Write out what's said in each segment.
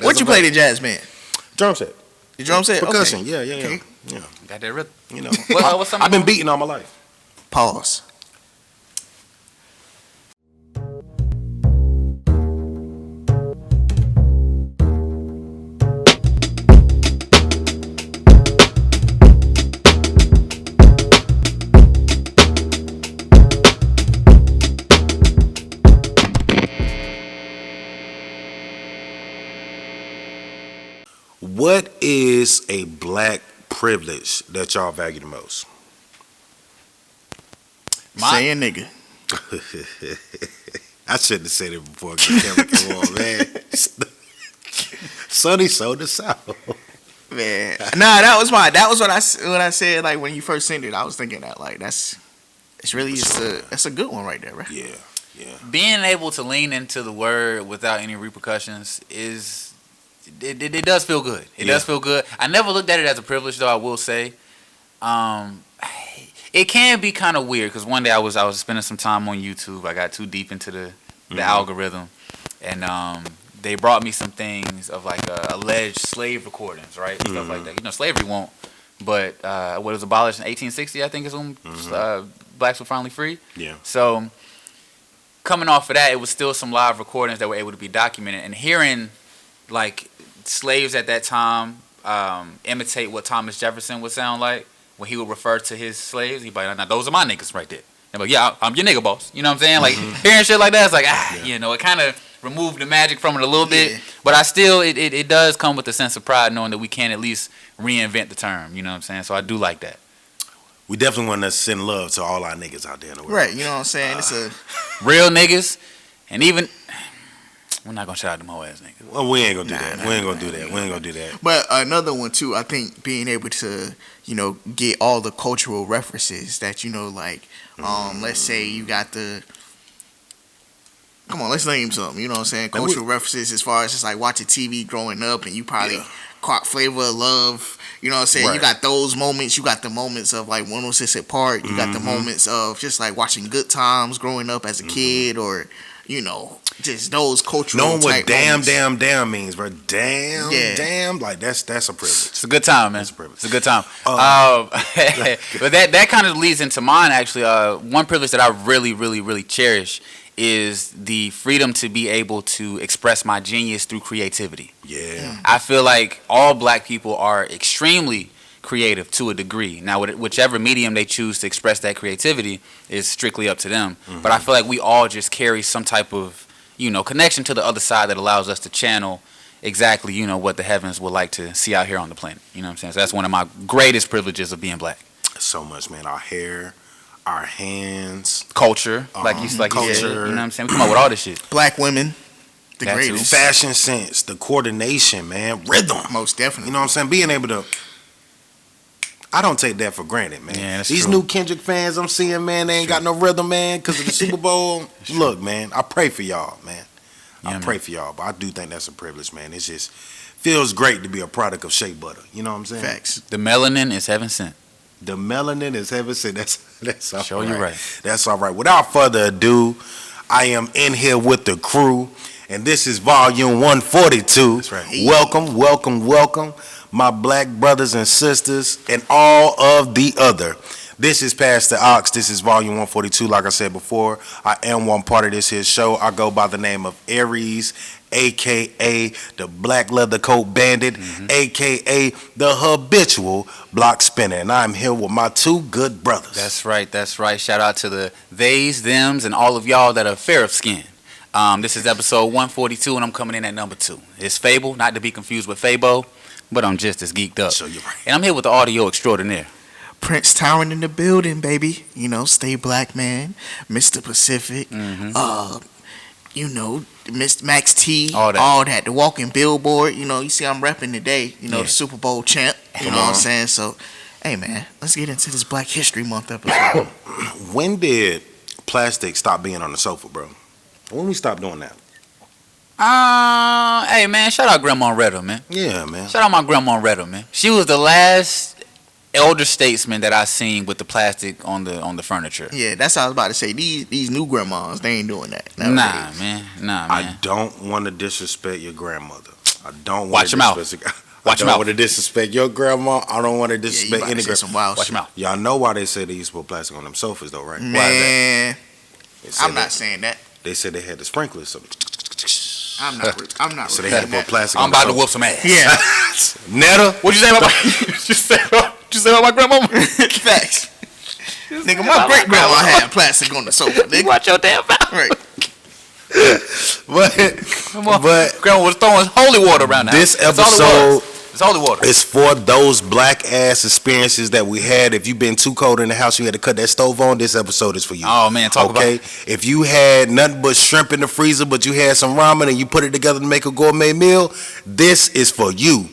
What you played in jazz band? Drum set. The drum set? Percussion. Okay. Yeah. Okay. Got that rhythm. You know, What's I've been beating all my life. Pause. What is a black privilege that y'all value the most? Saying nigga. I shouldn't have said it before. Come on, man. Sonny sold us out. Man, nah, that was what I said. Like when you first sent it, I was thinking that like that's a good one right there, right? Yeah. Being able to lean into the word without any repercussions is it does feel good. It does feel good. I never looked at it as a privilege, though. I will say, it can be kind of weird because one day I was spending some time on YouTube. I got too deep into the algorithm, and they brought me some things of like alleged slave recordings, right, and stuff like that. You know, slavery won't, but what was abolished in 1860, I think, is when blacks were finally free. Yeah. So coming off of that, it was still some live recordings that were able to be documented, and hearing like slaves at that time imitate what Thomas Jefferson would sound like when he would refer to his slaves. He'd be like, now those are my niggas right there. And like, yeah, I'm your nigga boss. You know what I'm saying? Like hearing shit like that, it's like, you know, it kind of removed the magic from it a little bit. But I still, it does come with a sense of pride knowing that we can at least reinvent the term. You know what I'm saying? So I do like that. We definitely want to send love to all our niggas out there in the world. Right, you know what I'm saying? It's a real niggas, and even we're not gonna shout out them whole ass niggas. Well, we ain't gonna do that. We ain't gonna do that. But another one too, I think being able to, you know, get all the cultural references that, you know, like, let's say you got come on, let's name something, you know what I'm saying? Cultural references as far as just like watching TV growing up and you probably caught Flavor of Love, you know what I'm saying? Right. You got those moments, you got the moments of like 106 at Park, you got the moments of just like watching Good Times growing up as a kid, or, you know, just those cultural knowing what moments. damn means, bro. Damn, like that's a privilege. It's a good time, man. It's a privilege. It's a good time. But that kind of leads into mine, actually. One privilege that I really cherish is the freedom to be able to express my genius through creativity. Yeah. I feel like all black people are extremely creative to a degree. Now, whichever medium they choose to express that creativity is strictly up to them. But I feel like we all just carry some type of, you know, connection to the other side that allows us to channel exactly, you know, what the heavens would like to see out here on the planet. You know what I'm saying? So that's one of my greatest privileges of being black. So much, man. Our hair, our hands, culture, like you said, you know what I'm saying? We come up with all this shit. Black women, the That too. greatest. fashion sense, the coordination, man, rhythm. Most definitely. You know what I'm saying? Being able to. I don't take that for granted, man. Yeah, that's These true. new Kendrick fans I'm seeing, man, they ain't got no rhythm, man, because of the Super Bowl. Look, man, I pray for y'all, man. I pray for y'all, but I do think that's a privilege, man. It just feels great to be a product of shea butter. You know what I'm saying? Facts. The melanin is heaven sent. The melanin is heaven sent. That's all Show right. you right. That's all right. Without further ado, I am in here with the crew, and this is Volume 142. That's right. Welcome, my black brothers and sisters, and all of the other. This is Past the Ox. This is Volume 142. Like I said before, I am one part of this here show. I go by the name of Aries, a.k.a. the Black Leather Coat Bandit, a.k.a. the habitual block spinner. And I'm here with my two good brothers. That's right. Shout out to the theys, thems, and all of y'all that are fair of skin. This is episode 142, and I'm coming in at number 2. It's Fēible, not to be confused with Fēible, but I'm just as geeked up. So you're right. And I'm here with the audio extraordinaire. Prince Tyrin in the building, baby. You know, stay black, man. Mr. Pacific. You know, Mr. Max T. All that. The walking billboard. You know, you see I'm repping today. You know, the Super Bowl champ. You know what I'm saying? So, hey, man, let's get into this Black History Month episode. When did plastic stop being on the sofa, bro? When we stop doing that? Hey, man, shout out Grandma Retta, man. Yeah, man. Shout out my Grandma Retta, man. She was the last elder statesman that I seen with the plastic on the furniture. Yeah, that's what I was about to say. These new grandmas, they ain't doing that. Nah, man. I don't want to disrespect your grandmother. I don't Watch your want mouth. to Watch your mouth. want to disrespect your grandma. I don't want to disrespect any grandma. some wild Watch shit. your mouth. Y'all know why they say they used to put plastic on them sofas, though, right? Man, They said I'm not saying that. They said they had the sprinklers. So, I'm not. so they had to put plastic I'm on the about to sofa. whoop some ass. Yeah. Netta, What you say about my grandmama? Facts. Nigga, my great grandma had plastic on the sofa. Nigga. Watch your damn mouth. Right. but Grandma was throwing holy water around the this house. That's all it episode was. It's holy water. is for those black ass experiences that we had. If you've been too cold in the house, you had to cut that stove on. This episode is for you. Oh man, talk about it. If you had nothing but shrimp in the freezer, but you had some ramen and you put it together to make a gourmet meal, this is for you.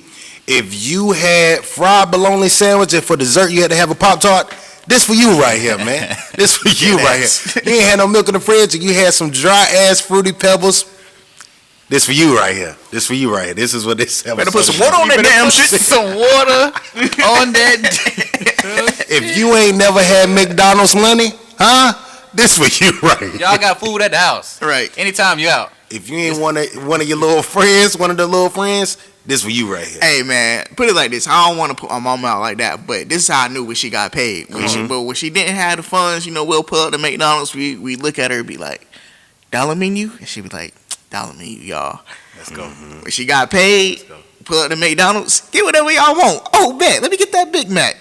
If you had fried bologna sandwich and for dessert you had to have a Pop-Tart, this for you right here, man. This for you right here. You ain't had no milk in the fridge and you had some dry ass Fruity Pebbles. This for you right here. This for you right here. This is what this episode Better put some is. water on that damn shit. Some water on that. If you ain't never had McDonald's money, huh? This for you right here. Y'all got food at the house. Right. Anytime you out. If you ain't one of your little friends, one of the little friends, this for you right here. Hey man, put it like this. I don't want to put my mom out like that, but this is how I knew when she got paid. When she didn't have the funds, we'll pull up to McDonald's. We look at her and be like, $1 menu, and she be like, $1 menu, y'all. Let's go. When she got paid, pull up to McDonald's, get whatever y'all want. Oh, bet, let me get that Big Mac.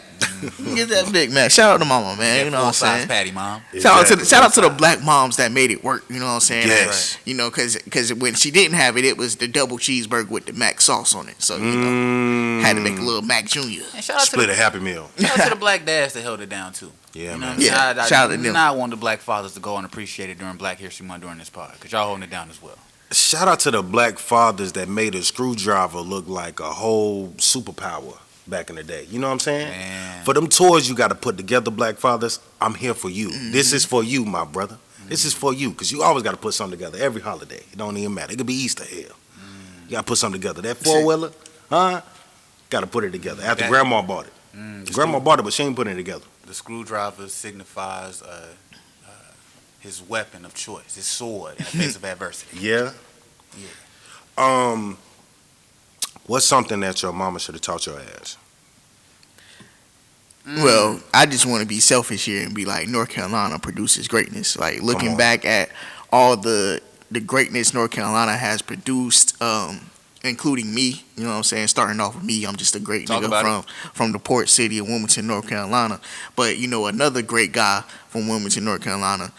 Get that Big Mac. Shout out to mama, man. You know what I'm saying? Patty, mom. Shout out to the black moms that made it work. You know what I'm saying? Yes. Because when she didn't have it, it was the double cheeseburger with the Mac sauce on it. So had to make a little Mac Junior. And shout out Split a Happy Meal. Shout out to the black dads that held it down too. Yeah, You know man. what I'm saying? Yeah, I shout out to do them. not want the black fathers to go unappreciated during Black History Month during this pod, because y'all holding it down as well. Shout out to the black fathers that made a screwdriver look like a whole superpower back in the day. You know what I'm saying? Man. For them toys you got to put together, black fathers, I'm here for you. This is for you, my brother. This is for you, because you always got to put something together every holiday. It don't even matter. It could be Easter, hell. You got to put something together. That four-wheeler, huh? Got to put it together. After grandma bought it. Grandma bought it, but she ain't putting it together. The screwdriver signifies his weapon of choice, his sword in the face of adversity. Yeah? What's something that your mama should have taught your ass? Well, I just want to be selfish here and be like, North Carolina produces greatness. Like, looking back at all the greatness North Carolina has produced, including me, you know what I'm saying? Starting off with me, I'm just a great nigga from the port city of Wilmington, North Carolina. But, another great guy from Wilmington, North Carolina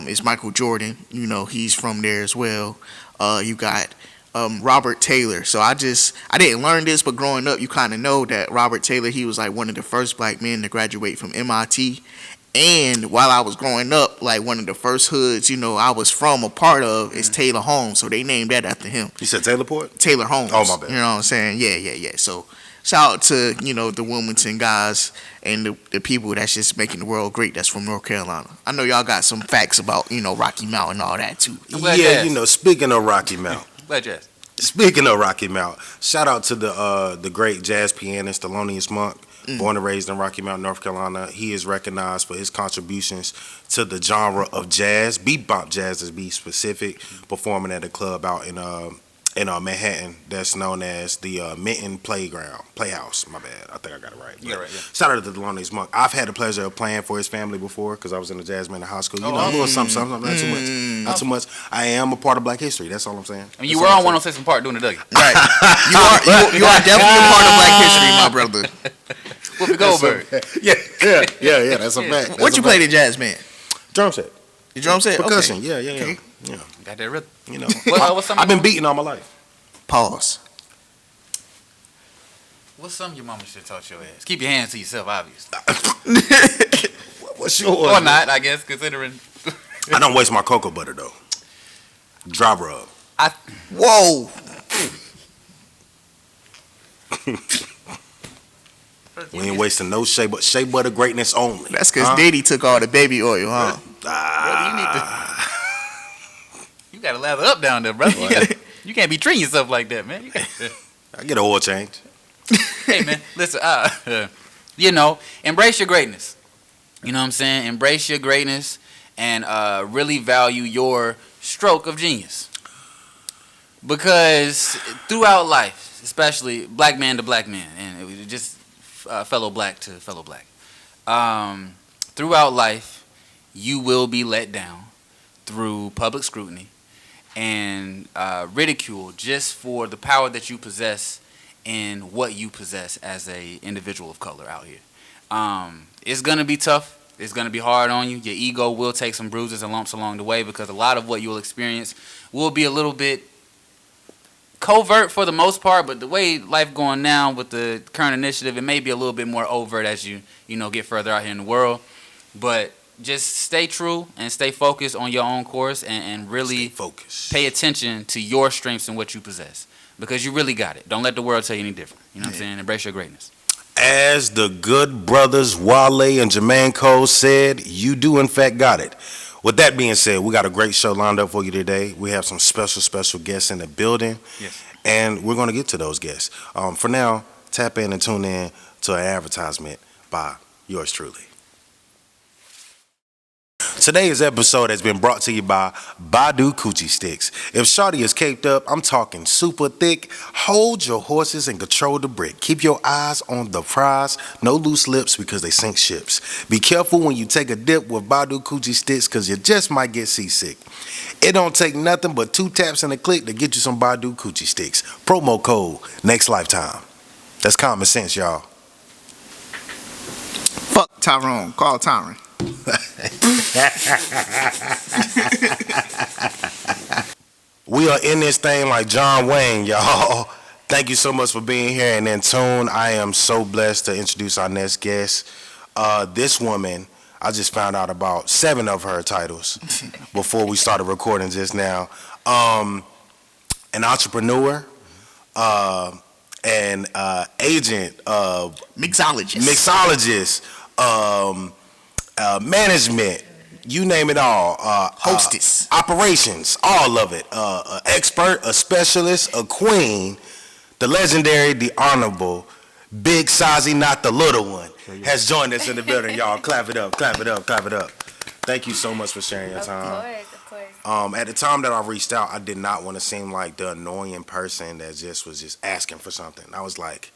is Michael Jordan. He's from there as well. You got Robert Taylor. So I didn't learn this, but growing up, you kind of know that Robert Taylor, he was like one of the first black men to graduate from MIT. And while I was growing up, like one of the first hoods, I was from a part of is Taylor Homes. So they named that after him. You said Taylor Port? Taylor Homes. Oh, my bad. You know what I'm saying? Yeah. So shout out to, the Wilmington guys and the people that's just making the world great that's from North Carolina. I know y'all got some facts about, Rocky Mount and all that too. Yeah, speaking of Rocky Mount. Glad you asked. Speaking of Rocky Mount, shout out to the great jazz pianist Thelonious Monk, born and raised in Rocky Mount, North Carolina. He is recognized for his contributions to the genre of jazz, bebop jazz to be specific, performing at a club out in Manhattan that's known as the Minton Playhouse. My bad, I think I got it right. Yeah, right. Yeah. Shout out to Thelonious Monk. I've had the pleasure of playing for his family before because I was in the jazz band in high school. A little something, not too much. Not too much. I am a part of Black history. That's all I'm saying. I mean, you were on 106 and Park doing the Dougie. Right. You are definitely a part of Black history, my brother. Whoopi Goldberg. Yeah. That's a fact. What you played in jazz band? Drum set. The drum set? Percussion. Okay. Yeah. Got that rhythm. What's I've been beating all my life. Pause. What's something your mama should have taught your ass? Keep your hands to yourself, obviously. What's yours? Or not, I guess, considering. I don't waste my cocoa butter though. Dry rub. Whoa. We ain't wasting no shea butter greatness only. That's because Diddy took all the baby oil, huh? You gotta lather up down there, brother. You can't be treating yourself like that, man. I get an oil change. Hey, man, listen. Embrace your greatness. You know what I'm saying? Embrace your greatness and really value your stroke of genius. Because throughout life, especially black man to black man, and it was just fellow black to fellow black, throughout life, you will be let down through public scrutiny and ridicule just for the power that you possess and what you possess as a individual of color out here. It's gonna be tough. It's gonna be hard on you. Your ego will take some bruises and lumps along the way because a lot of what you'll experience will be a little bit covert for the most part. But the way life going now with the current initiative, it may be a little bit more overt as you get further out here in the world. But just stay true and stay focused on your own course and really pay attention to your strengths and what you possess. Because you really got it. Don't let the world tell you any different. You know what I'm saying? Embrace your greatness. As the good brothers Wale and Jermaine Cole said, you do in fact got it. With that being said, we got a great show lined up for you today. We have some special guests in the building. Yes. And we're going to get to those guests. For now, tap in and tune in to an advertisement by yours truly. Today's episode has been brought to you by Badu Coochie Sticks. If shawty is caped up, I'm talking super thick. Hold your horses and control the brick. Keep your eyes on the prize. No loose lips because they sink ships. Be careful when you take a dip with Badu Coochie Sticks because you just might get seasick. It don't take nothing but 2 taps and a click to get you some Badu Coochie Sticks. Promo code Next Lifetime. That's common sense, y'all. Fuck Tyrone. Call Tyrin. We are in this thing like John Wayne, y'all. Thank you so much for being here and in tune. I am so blessed to introduce our next guest. This woman, I just found out about 7 of her titles before we started recording just now. An entrepreneur, an agent, mixologist, management, you name it all. Hostess. Operations, all of it. An expert, a specialist, a queen, the legendary, the honorable, Big Sazi, not the little one, has joined us in the building, y'all. Clap it up, clap it up, clap it up. Thank you so much for sharing your time. Of course. At the time that I reached out, I did not want to seem like the annoying person that was just asking for something. I was like,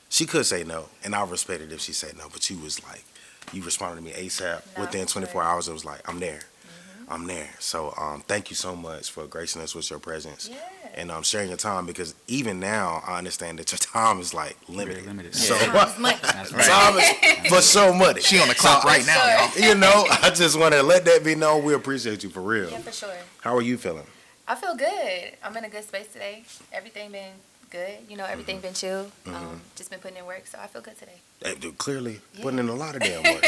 she could say no, and I respected if she said no, but she was like, you responded to me ASAP. Within 24 hours, it was like, I'm there. Mm-hmm. I'm there. So thank you so much for gracing us with your presence and sharing your time, because even now I understand that your time is like limited. So time is money. Time is for so much. She on the clock right now, y'all. You know, I just want to let that be known. We appreciate you for real. Yeah, for sure. How are you feeling? I feel good. I'm in a good space today. Everything been good. Everything been chill. Just been putting in work, so I feel good today. Clearly putting in a lot of damn work.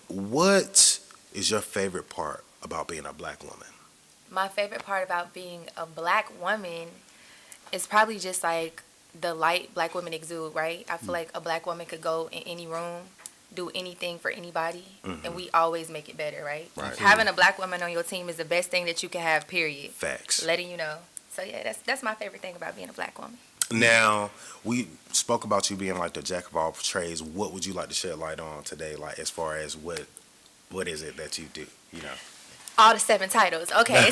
What is your favorite part about being a black woman? My favorite part about being a black woman is probably just like the light black women exude, right? I feel like a black woman could go in any room, do anything for anybody, and we always make it better, right? Having a black woman on your team is the best thing that you can have, period. Facts. Letting you know. So yeah, that's my favorite thing about being a black woman. Now, we spoke about you being like the jack of all trades. What would you like to shed light on today, like as far as what is it that you do, All the 7 titles. Okay.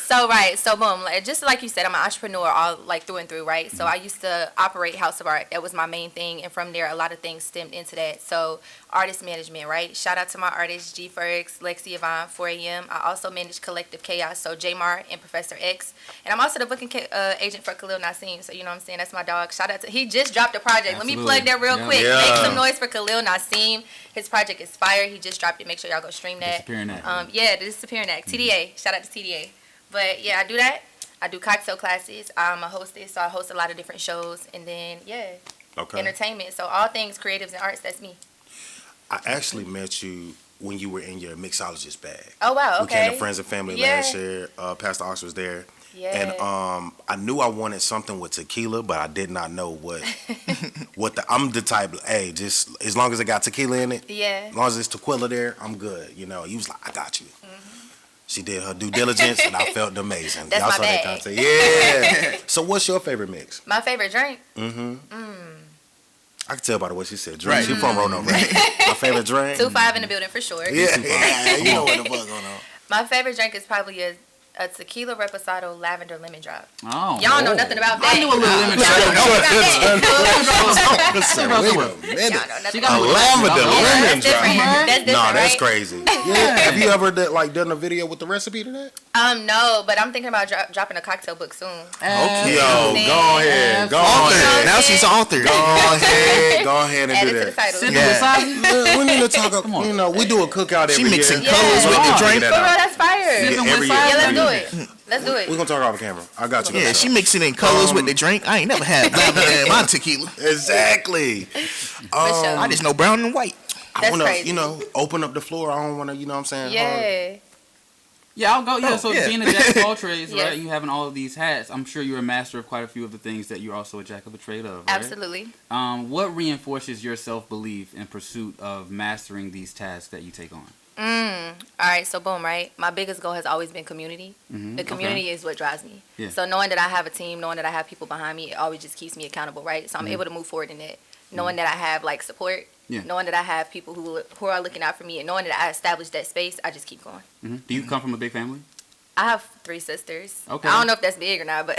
So boom, just like you said, I'm an entrepreneur all like through and through, right? So I used to operate House of Art. That was my main thing, and from there a lot of things stemmed into that. So artist management, right? Shout out to my artists G Fergs, Lexi Yvonne, 4 a.m. I also manage Collective Chaos, so Jamar and Professor X, and I'm also the booking agent for Khalil Nassim. So you know what I'm saying? That's my dog. Shout out to he just dropped a project. Absolutely. Let me plug that real quick. Yeah. Make some noise for Khalil Nassim. His project is fire. He just dropped it. Make sure y'all go stream that. Disappearing Act. The Disappearing Act. TDA. Shout out to TDA. But yeah, I do that. I do cocktail classes. I'm a hostess, so I host a lot of different shows. And then, entertainment. So all things creatives and arts, that's me. I actually met you when you were in your mixologist bag. Oh, wow, okay. We came to Friends and Family last year. Pastor Ox was there. Yeah. And I knew I wanted something with tequila, but I did not know what I'm the type, hey, just as long as it got tequila in it, as long as it's tequila there, I'm good. He was like, I got you. She did her due diligence, and I felt amazing. That's Y'all my saw bag. that content. Yeah. So what's your favorite mix? My favorite drink? I can tell by the way she said drink. Right. She from Roanoke, right? My favorite drink? 2-5 in the building for sure. Yeah. You know what the fuck going on. My favorite drink is probably a A tequila reposado lavender lemon drop. Oh. Y'all know nothing about that. I knew a little lemon drop. She got a lavender lemon drop. That's different, Nah, that's right? crazy. Yeah. Have you ever done a video with the recipe to that? No, but I'm thinking about dropping a cocktail book soon. Okay. Yo, go ahead. Go ahead. Now she's an author. Go ahead and Add do it to the that. title. Yeah. We need to talk. We do a cookout every year. She mixing colors with the drink. For real, that's fire. Every year. Yeah, let's do it. Let's do it. We're gonna talk off camera. I got you. Yeah, she mixing in colors with the drink. I ain't never had lavender in my tequila. Exactly. I just know brown and white. I wanna, crazy. open up the floor. I don't wanna, you know what I'm saying? Yeah. Yeah, I'll go. Yeah, so yeah. being a jack of all trades, Yes. right? You having all of these hats. I'm sure you're a master of quite a few of the things that you're also a jack of a trade of, right? Absolutely. What reinforces your self-belief in pursuit of mastering these tasks that you take on? All right, so boom, right? My biggest goal has always been community. Mhm, The community is what drives me. Yeah. So knowing that I have a team, knowing that I have people behind me, it always just keeps me accountable, right? So I'm able to move forward in it. Knowing that I have like support, Yeah. knowing that I have people who are looking out for me, and knowing that I established that space, I just keep going. Do you come from a big family? I have 3 sisters. Okay. I don't know if that's big or not, but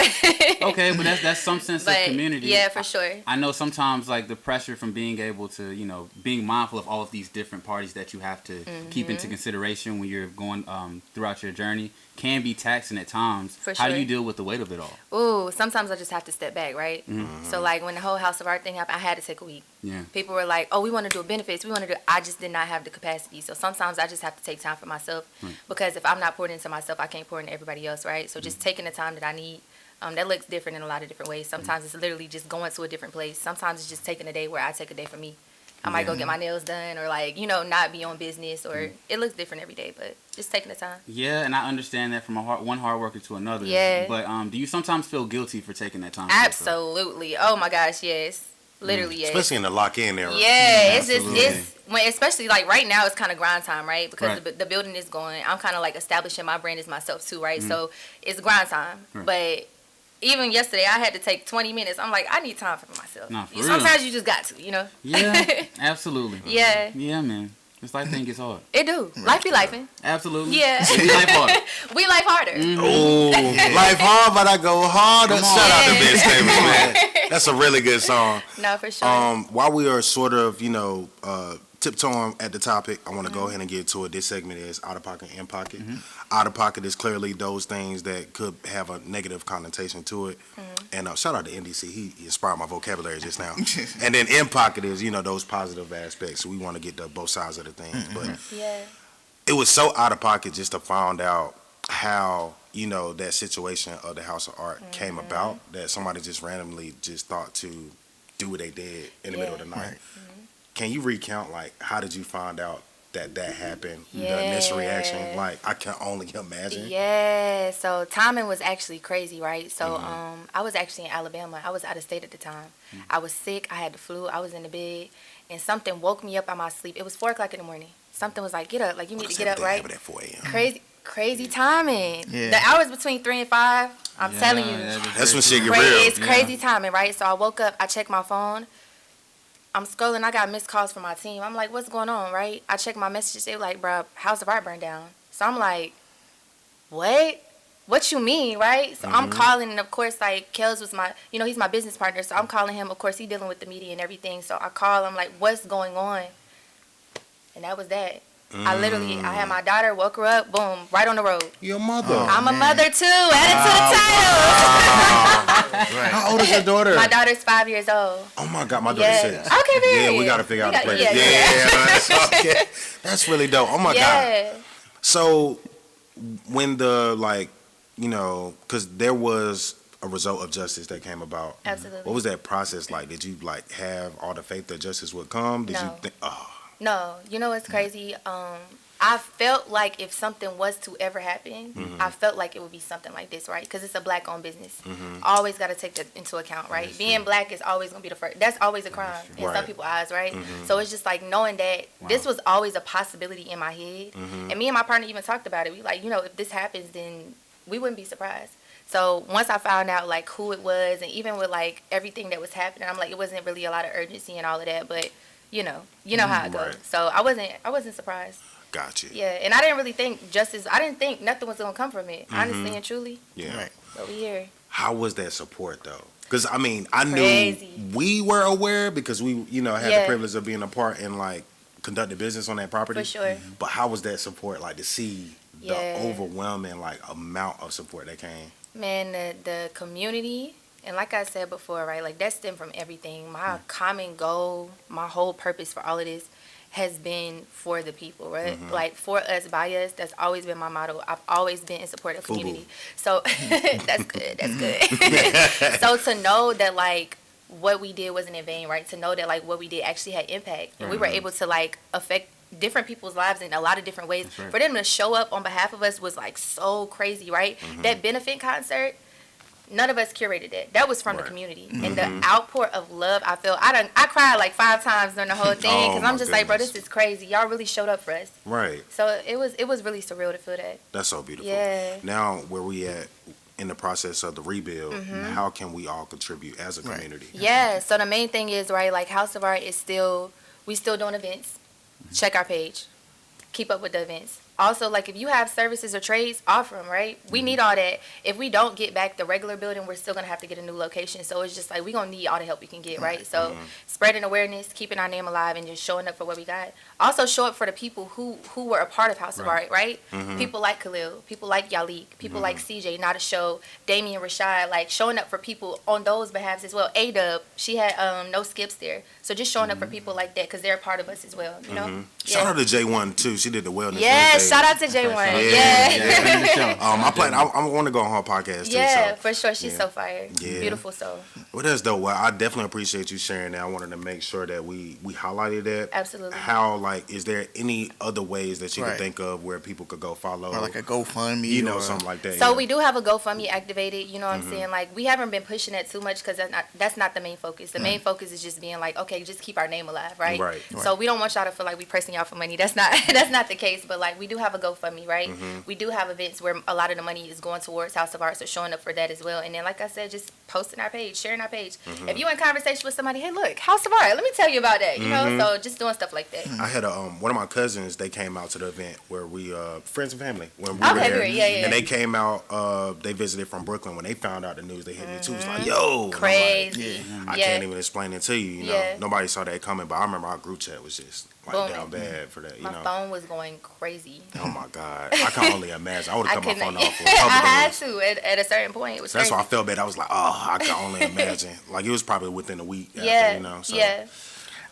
Okay, but that's some sense of but community. yeah, for sure. I know sometimes like the pressure from being able to, being mindful of all of these different parties that you have to keep into consideration when you're going throughout your journey can be taxing at times. For How do sure. you deal with the weight of it all? Ooh, sometimes I just have to step back, right? So like when the whole House of Art thing happened, I had to take a week. Yeah. People were like, "Oh, we want to do benefits. We want to do." I just did not have the capacity. So sometimes I just have to take time for myself because if I'm not pouring into myself, I can't pour into everybody else, right? So just taking the time that I need. That looks different in a lot of different ways. Sometimes it's literally just going to a different place. Sometimes it's just taking a day where I take a day for me. I might go get my nails done or like, not be on business or it looks different every day, but just taking the time. Yeah, and I understand that from one hard worker to another. Yeah. But do you sometimes feel guilty for taking that time? for yourself? Absolutely. Oh my gosh, yes. Literally, yes. Especially in the lock-in era. Yeah, it's Absolutely. especially like right now it's kind of grind time, right? Because Right. the building is going. I'm kind of like establishing my brand as myself too, right? So it's grind time. Right. But even yesterday, I had to take 20 minutes. I'm like, I need time for myself. Nah, for real. Sometimes you just got to, Yeah, absolutely. Yeah, Yeah, man. This life thing gets hard. it do. Life be lifing. Absolutely. Yeah. We life hard. We life harder. Oh, life hard, but I go harder. Come on. Shout out to Yeah. Vince Staples, man. That's a really good song. No, for sure. While we are sort of, tiptoeing at the topic, I want to go ahead and get to it. This segment is out of pocket, in pocket. Out of pocket is clearly those things that could have a negative connotation to it. And shout out to NDC, he inspired my vocabulary just now. And then in pocket is, those positive aspects. So we want to get to both sides of the things. But Yeah. it was so out of pocket just to find out how that situation of the House of Art came about, that somebody just randomly just thought to do what they did in the middle of the night. Can you recount how did you find out that happened? The initial reaction, I can only imagine. Yeah, so timing was actually crazy, right? So I was actually in Alabama. I was out of state at the time. I was sick. I had the flu. I was in the bed, and something woke me up out my sleep. It was 4:00 in the morning. Something was like, get up, you need to get up, right? Happened at 4 a.m. Crazy timing. Yeah. The hours between 3 and 5. I'm telling you, That's when shit get crazy. real. It's crazy timing, right? So I woke up. I checked my phone. I'm scrolling. I got missed calls from my team. I'm like, what's going on, right? I checked my messages. They were like, bro, House of Art burned down. So I'm like, what? What you mean, right? So I'm calling, and of course, Kels was he's my business partner. So I'm calling him. Of course, he's dealing with the media and everything. So I call him, like, what's going on? And that was that. I had my daughter, woke her up, boom, right on the road. Your mother. I'm a mother too. Add it to the title. How old is your daughter? My daughter's 5 years old. Oh my God, my daughter's 6. Okay, period. Yeah, we gotta figure out the place. Yeah. That's okay. That's really dope. Oh my God. Yeah. So when because there was a result of justice that came about. Absolutely. What was that process like? Did you have all the faith that justice would come? Did you No. think? Oh, No, you know what's crazy? I felt like if something was to ever happen, I felt like it would be something like this, right? Because it's a black-owned business. Always got to take that into account, right? Being black is always going to be the first. That's always a crime in some Right. people's eyes, right? So it's just knowing that this was always a possibility in my head. And me and my partner even talked about it. We if this happens, then we wouldn't be surprised. So once I found out who it was, and even with everything that was happening, I'm it wasn't really a lot of urgency and all of that, but you know how it goes. Right. So I wasn't surprised. Gotcha. Yeah, and I didn't really think justice. I didn't think nothing was gonna come from it, honestly and truly. Yeah. Right. But we here. How was that support though? Because I mean, I Crazy. knew we were aware because we, had the Yeah. privilege of being a part and like conducting business on that property. For sure. But how was that support like to see the Yeah. overwhelming like amount of support that came? Man, the community, and like I said before, right, like that stemmed from everything. My common goal, my whole purpose for all of this has been for the people, right? Like for us, by us, that's always been my motto. I've always been in support of community. So that's good, that's good. So to know that like what we did wasn't in vain, right? To know that like what we did actually had impact. And we were able to like affect different people's lives in a lot of different ways. Right. For them to show up on behalf of us was like so crazy, right? That benefit concert, none of us curated that. That was from the Right. community. And the outpour of love I felt, I cried like 5 times during the whole thing Oh, because my I'm just like, bro, goodness. this is crazy. Y'all really showed up for us. Right. So it was really surreal to feel that. That's so beautiful. Yeah. Now where we at in the process of the rebuild, how can we all contribute as a Right. community? Yeah, so the main thing is, right, like House of Art is we still doing events. Check our page. Keep up with the events. Also, like if you have services or trades, offer them, right? We need all that. If we don't get back the regular building, we're still going to have to get a new location. So it's just like we're going to need all the help we can get, right? So spreading awareness, keeping our name alive, and just showing up for what we got. Also show up for the people who were a part of House of Art, right? People like Khalil, people like Yalik, people like CJ, Not a Show, Damian Rashad, like showing up for people on those behalves as well. A-Dub, she had no skips there. So just showing up for people like that because they're a part of us as well, you know? Shout out to J1 too. She did the wellness. Yeah, Wednesday. shout out to J1. Yeah. I want to go on her podcast too. Yeah, So. for sure. She's yeah. so fire. Yeah. Beautiful soul. Well, that's dope. Well, I definitely appreciate you sharing that. I wanted to make sure that we highlighted that. Absolutely. How, like, is there any other ways that you Right. could think of where people could go follow? Or like a GoFundMe, or something like that. So yeah. we do have a GoFundMe activated, you know what I'm saying? Like we haven't been pushing that too much because that's not the main focus. The main focus is just being like, okay, just keep our name alive, right? Right. So we don't want y'all to feel like we pressing y'all for money. That's not the case. But like we do have a GoFundMe, right? We do have events where a lot of the money is going towards House of Art, so showing up for that as well. And then like I said, just posting our page, sharing our page. If you in conversation with somebody, hey look, House of Art, let me tell you about that. You know, so just doing stuff like that. I had one of my cousins. They came out to the event where we friends and family when we Okay, were there, great. Yeah, yeah. and they came out. They visited from Brooklyn. When they found out the news, they hit me too. It was like, yo, and I'm like, Crazy. I Yeah. can't even explain it to you. You know, Yeah. nobody saw that coming. But I remember our group chat was just like Booming. down bad for that. You My know. phone was going crazy. Oh my God, I can only imagine. I would have cut my couldn't- phone off for a I couple had days. to at a certain point. It was That's crazy. why I felt bad. I was like, oh, I can only imagine. Like it was probably within a week. After, Yeah, you know. So. yeah.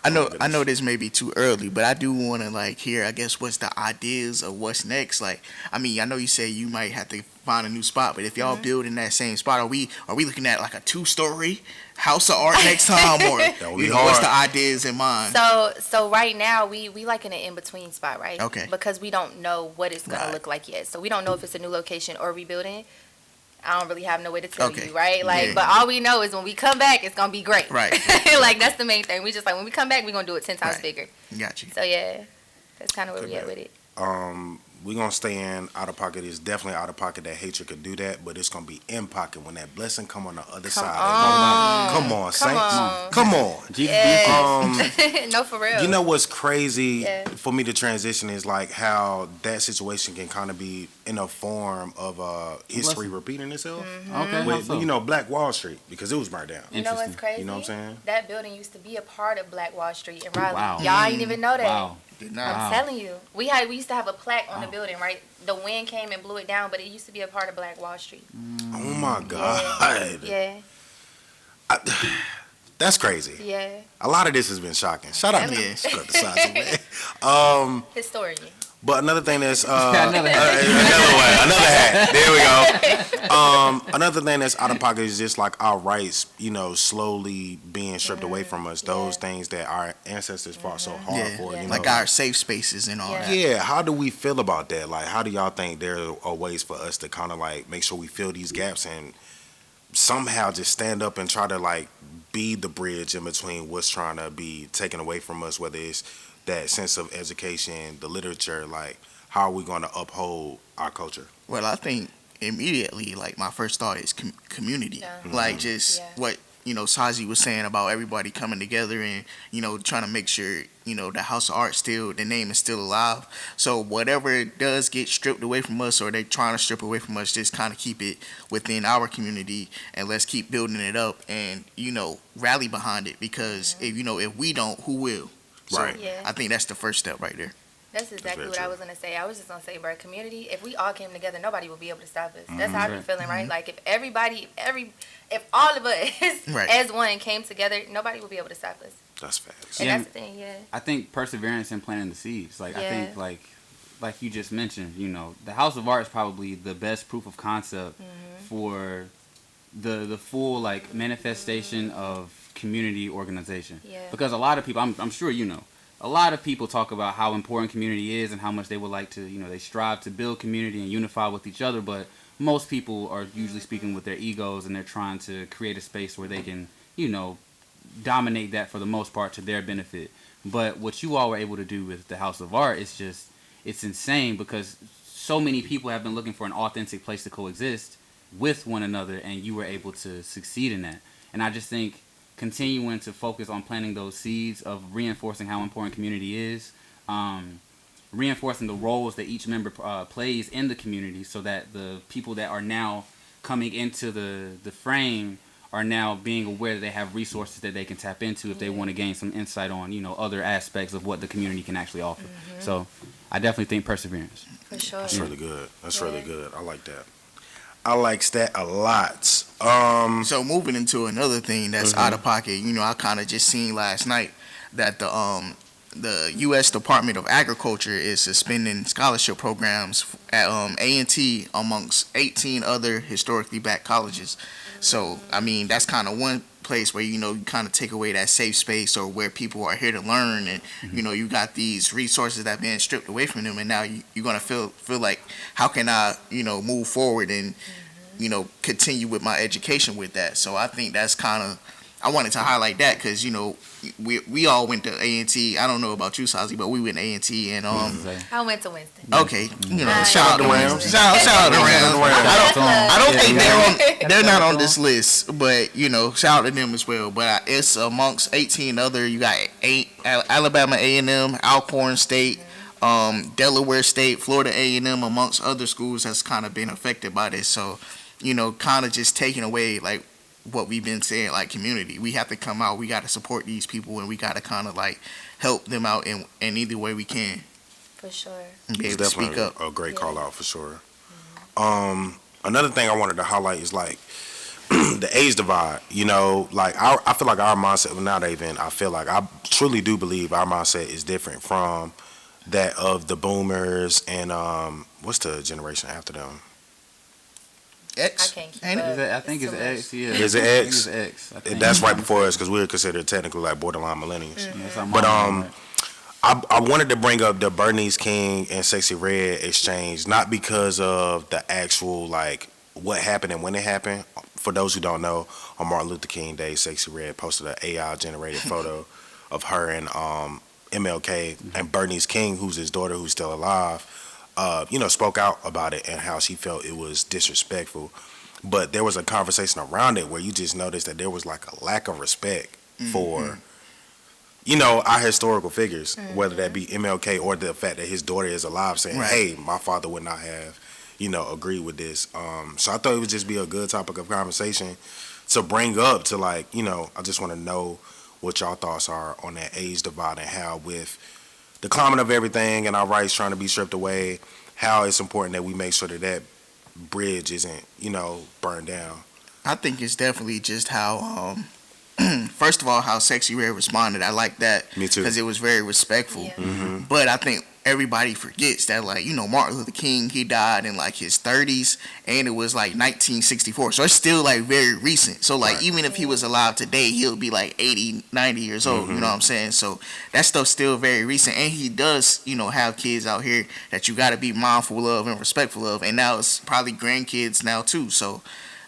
I know this may be too early, but I do want to like hear, I guess, what's the ideas of what's next. Like, I mean, I know you say you might have to find a new spot, but if y'all building that same spot, are we looking at like a 2-story House of Art next time, or would be what's hard. the ideas in mind? So right now we like in an in between spot, right? Okay. Because we don't know what it's gonna Right. look like yet. So we don't know if it's a new location or rebuilding. I don't really have no way to tell Okay. you, right? Like, Yeah. but all we know is when we come back, it's gonna be great. Right. Like that's the main thing. We just like when we come back, we're gonna do it 10 times Right. bigger. Got you. So yeah, that's kind of where we at with it. We're gonna stay in out of pocket. It's definitely out of pocket that hatred could do that, but it's gonna be in pocket when that blessing come on the other side. Come on, saints. on. Come on. Yeah. No, for real. You know what's crazy Yeah. for me to transition is like how that situation can kind of be in a form of history repeating itself. Okay. With, Black Wall Street, because it was burnt down. You know what's Interesting. crazy? You know what I'm saying? That building used to be a part of Black Wall Street in Raleigh. Wow. Y'all didn't even know that. Wow. Did I'm not. telling you, we used to have a plaque on the building, right? The wind came and blew it down, but it used to be a part of Black Wall Street. Oh my God. Yeah, That's crazy. yeah. A lot of this has been shocking. Shout out to Yeah. shout out to Sazi, man. Historian. But another thing that's Another hat. another hat. There we go. Another thing that's out of pocket is just like our rights, slowly being stripped away from us. Those things that our ancestors fought so hard Yeah. for. Yeah. Like our safe spaces and all Yeah. that. Yeah, how do we feel about that? Like, how do y'all think there are ways for us to kind of like make sure we fill these gaps and somehow just stand up and try to like be the bridge in between what's trying to be taken away from us, whether it's that sense of education, the literature, like how are we going to uphold our culture? Well, I think immediately, like my first thought is community. Yeah. Like just Yeah. what Sazi was saying about everybody coming together and, trying to make sure, the House of Art the name is still alive. So whatever does get stripped away from us or they trying to strip away from us, just kind of keep it within our community and let's keep building it up and, rally behind it because if we don't, who will? So Right. Yeah. I think that's the first step right there. That's exactly very what I true. was gonna say. I was just gonna say, bro, community. If we all came together, nobody will be able to stop us. That's how I be feeling, right? Like if if all of us Right. as one came together, nobody will be able to stop us. That's facts. And Yeah. that's the thing, yeah. I think perseverance in planting the seeds. Like I Yeah. think like you just mentioned, the House of Art is probably the best proof of concept for the full like manifestation of community organization. Yeah. Because a lot of people, I'm sure a lot of people talk about how important community is and how much they would like to, they strive to build community and unify with each other, but most people are usually speaking with their egos and they're trying to create a space where they can, dominate that for the most part to their benefit. But what you all were able to do with the House of Art is just, it's insane because so many people have been looking for an authentic place to coexist with one another and you were able to succeed in that. And I just think continuing to focus on planting those seeds of reinforcing how important community is, reinforcing the roles that each member plays in the community so that the people that are now coming into the frame are now being aware that they have resources that they can tap into if they want to gain some insight on, other aspects of what the community can actually offer. So I definitely think perseverance. For sure. That's really good. That's Yeah. really good. I like that. I like that a lot. So moving into another thing that's out of pocket, I kind of just seen last night that the U.S. Department of Agriculture is suspending scholarship programs at A&T amongst 18 other historically black colleges. So I mean that's kind of one place where you kind of take away that safe space or where people are here to learn and you got these resources that been stripped away from them and now you're gonna feel like how can I move forward and continue with my education with that. So I think that's kind of I wanted to highlight that because we all went to A&T. I don't know about you, Sazi, but we went to A&T and I went to Winston. okay, Nice. shout out to Rams. Shout out to Rams. I don't think they're not on this list, but shout out to them as well. But it's amongst 18 other. You got Alabama A&M, Alcorn State, Delaware State, Florida A&M, amongst other schools that's kind of been affected by this. So kind of just taking away like what we've been saying, like community. We have to come out. We got to support these people, and we got to kind of like help them out in either way we can. For sure. And be It's able to speak definitely up. a great Yeah. call out for sure. Another thing I wanted to highlight is like the age divide. Like I feel like our mindset, well, not even. I feel like I truly do believe our mindset is different from that of the boomers and what's the generation after them? X. I can't keep Ain't it? up. I think it's too much. X, yeah. Is it I think X? it's X. I think. That's right before us because we're considered technically like borderline millennials. Yeah, it's our But mom, right? I wanted to bring up the Bernice King and Sexy Red exchange, not because of the actual like what happened and when it happened. For those who don't know, on Martin Luther King Day, Sexy Red posted an AI generated photo of her and MLK and Bernice King, who's his daughter, who's still alive. Spoke out about it and how she felt it was disrespectful. But there was a conversation around it where you just noticed that there was like a lack of respect for our historical figures, whether that be MLK or the fact that his daughter is alive, saying, Right. hey, my father would not have, agreed with this. So I thought it would just be a good topic of conversation to bring up to like, I just want to know what y'all thoughts are on that age divide and how with the climate of everything and our rights trying to be stripped away, how it's important that we make sure that bridge isn't, burned down. I think it's definitely just how, first of all, how Sexy Red responded. I like that. Me too. Because it was very respectful. Yeah. But I think everybody forgets that, like, Martin Luther King, he died in like his 30s, and it was like 1964. So it's still like very recent. So like, even if he was alive today, he'll be like 80, 90 years old. You know what I'm saying? So that stuff's still very recent. And he does, have kids out here that you got to be mindful of and respectful of. And now it's probably grandkids now too. So,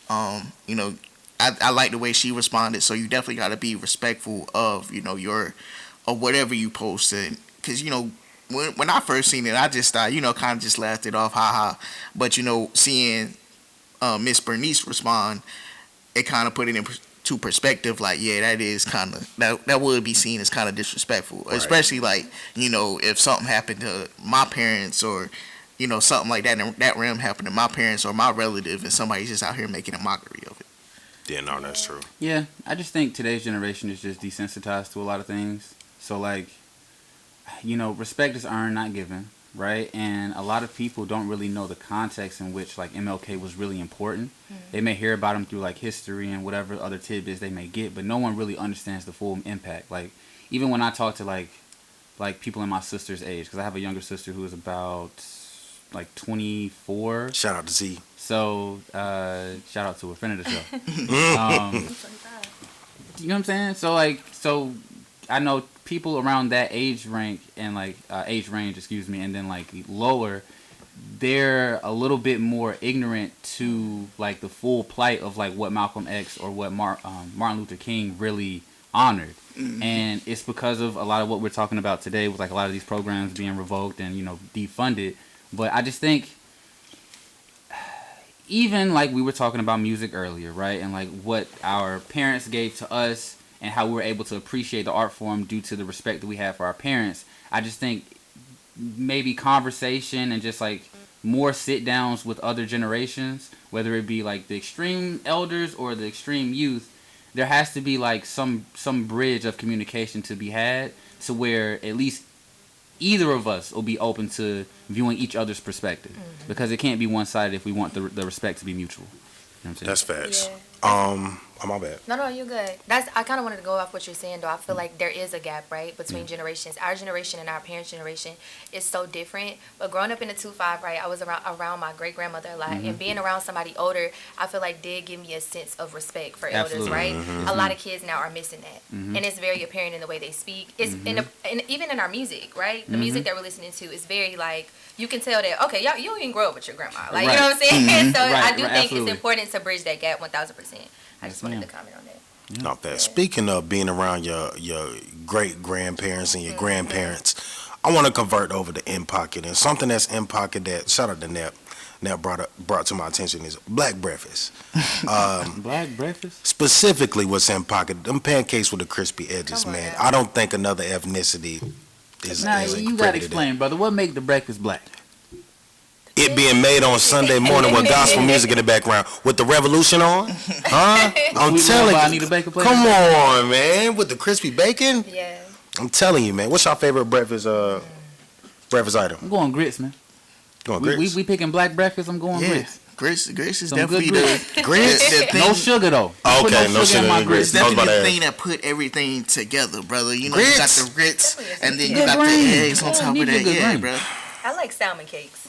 I like the way she responded. So you definitely got to be respectful of, your, or whatever you posted. Because, when I first seen it, I just thought, kind of just laughed it off, haha. But, seeing Miss Bernice respond, it kind of put it to perspective, like, yeah, that is kind of that would be seen as kind of disrespectful, right. Especially like, you know, if something happened to my parents or, you know, something like that in that realm happened to my parents or my relative, and somebody's just out here making a mockery of it. Yeah, no, that's true. Yeah, I just think today's generation is just desensitized to a lot of things. So, like, you know, respect is earned, not given, right? And a lot of people don't really know the context in which, like, MLK was really important. They may hear about him through, like, history and whatever other tidbits they may get, but no one really understands the full impact. Like, even when I talk to, like people in my sister's age, because I have a younger sister who is about, like, 24. Shout out to Z. So, shout out to a friend of the show. You know what I'm saying? So, like, I know people around that age range and, like, excuse me, and then, like, lower, they're a little bit more ignorant to, like, the full plight of, like, what Malcolm X or what Martin Luther King really honored. And it's because of a lot of what we're talking about today with, like, a lot of these programs being revoked and, you know, defunded. But I just think, even like we were talking about music earlier, right? And like what our parents gave to us and how we were able to appreciate the art form due to the respect that we have for our parents. I just think maybe conversation and just like more sit downs with other generations, whether it be like the extreme elders or the extreme youth, there has to be like some bridge of communication to be had to where at least either of us will be open to viewing each other's perspective, because it can't be one-sided if we want the respect to be mutual. You know what I'm saying? That's facts. Yeah. Oh, my bad. No, you're good. I kind of wanted to go off what you're saying, though. I feel like there is a gap, right, between generations. Our generation and our parents' generation is so different. But growing up in the 2-5, right, I was around my great-grandmother a lot. And being around somebody older, I feel like did give me a sense of respect for elders, right? A lot of kids now are missing that. And it's very apparent in the way they speak. It's even in our music, right? The music that we're listening to is very, like, you can tell that, okay, y'all, you don't even grow up with your grandma. Like, you know what I'm saying? So I do think it's important to bridge that gap 1,000%. I just wanted to comment on that. Not that. Speaking of being around your great grandparents and your grandparents, I want to convert over to In Pocket, and something that's In Pocket that shout out to Nep brought to my attention is black breakfast. Black breakfast? Specifically, what's In Pocket? Them pancakes with the crispy edges, man. Now. I don't think another ethnicity is. Now you gotta explain, brother. What make the breakfast black? It being made on Sunday morning with gospel music in the background with the revolution on, huh? I'm telling you. Come on, man, with the crispy bacon. Yeah. I'm telling you, man. What's your favorite breakfast item? I'm going grits, man. Going grits. We picking black breakfast. I'm going grits. Grits is Some definitely good the grits. No sugar though. Oh, okay, no sugar in my in grits. It's definitely the thing that put everything together, brother. You know, you got the grits, and then you got the eggs on top of that. Yeah, bro. I like salmon cakes.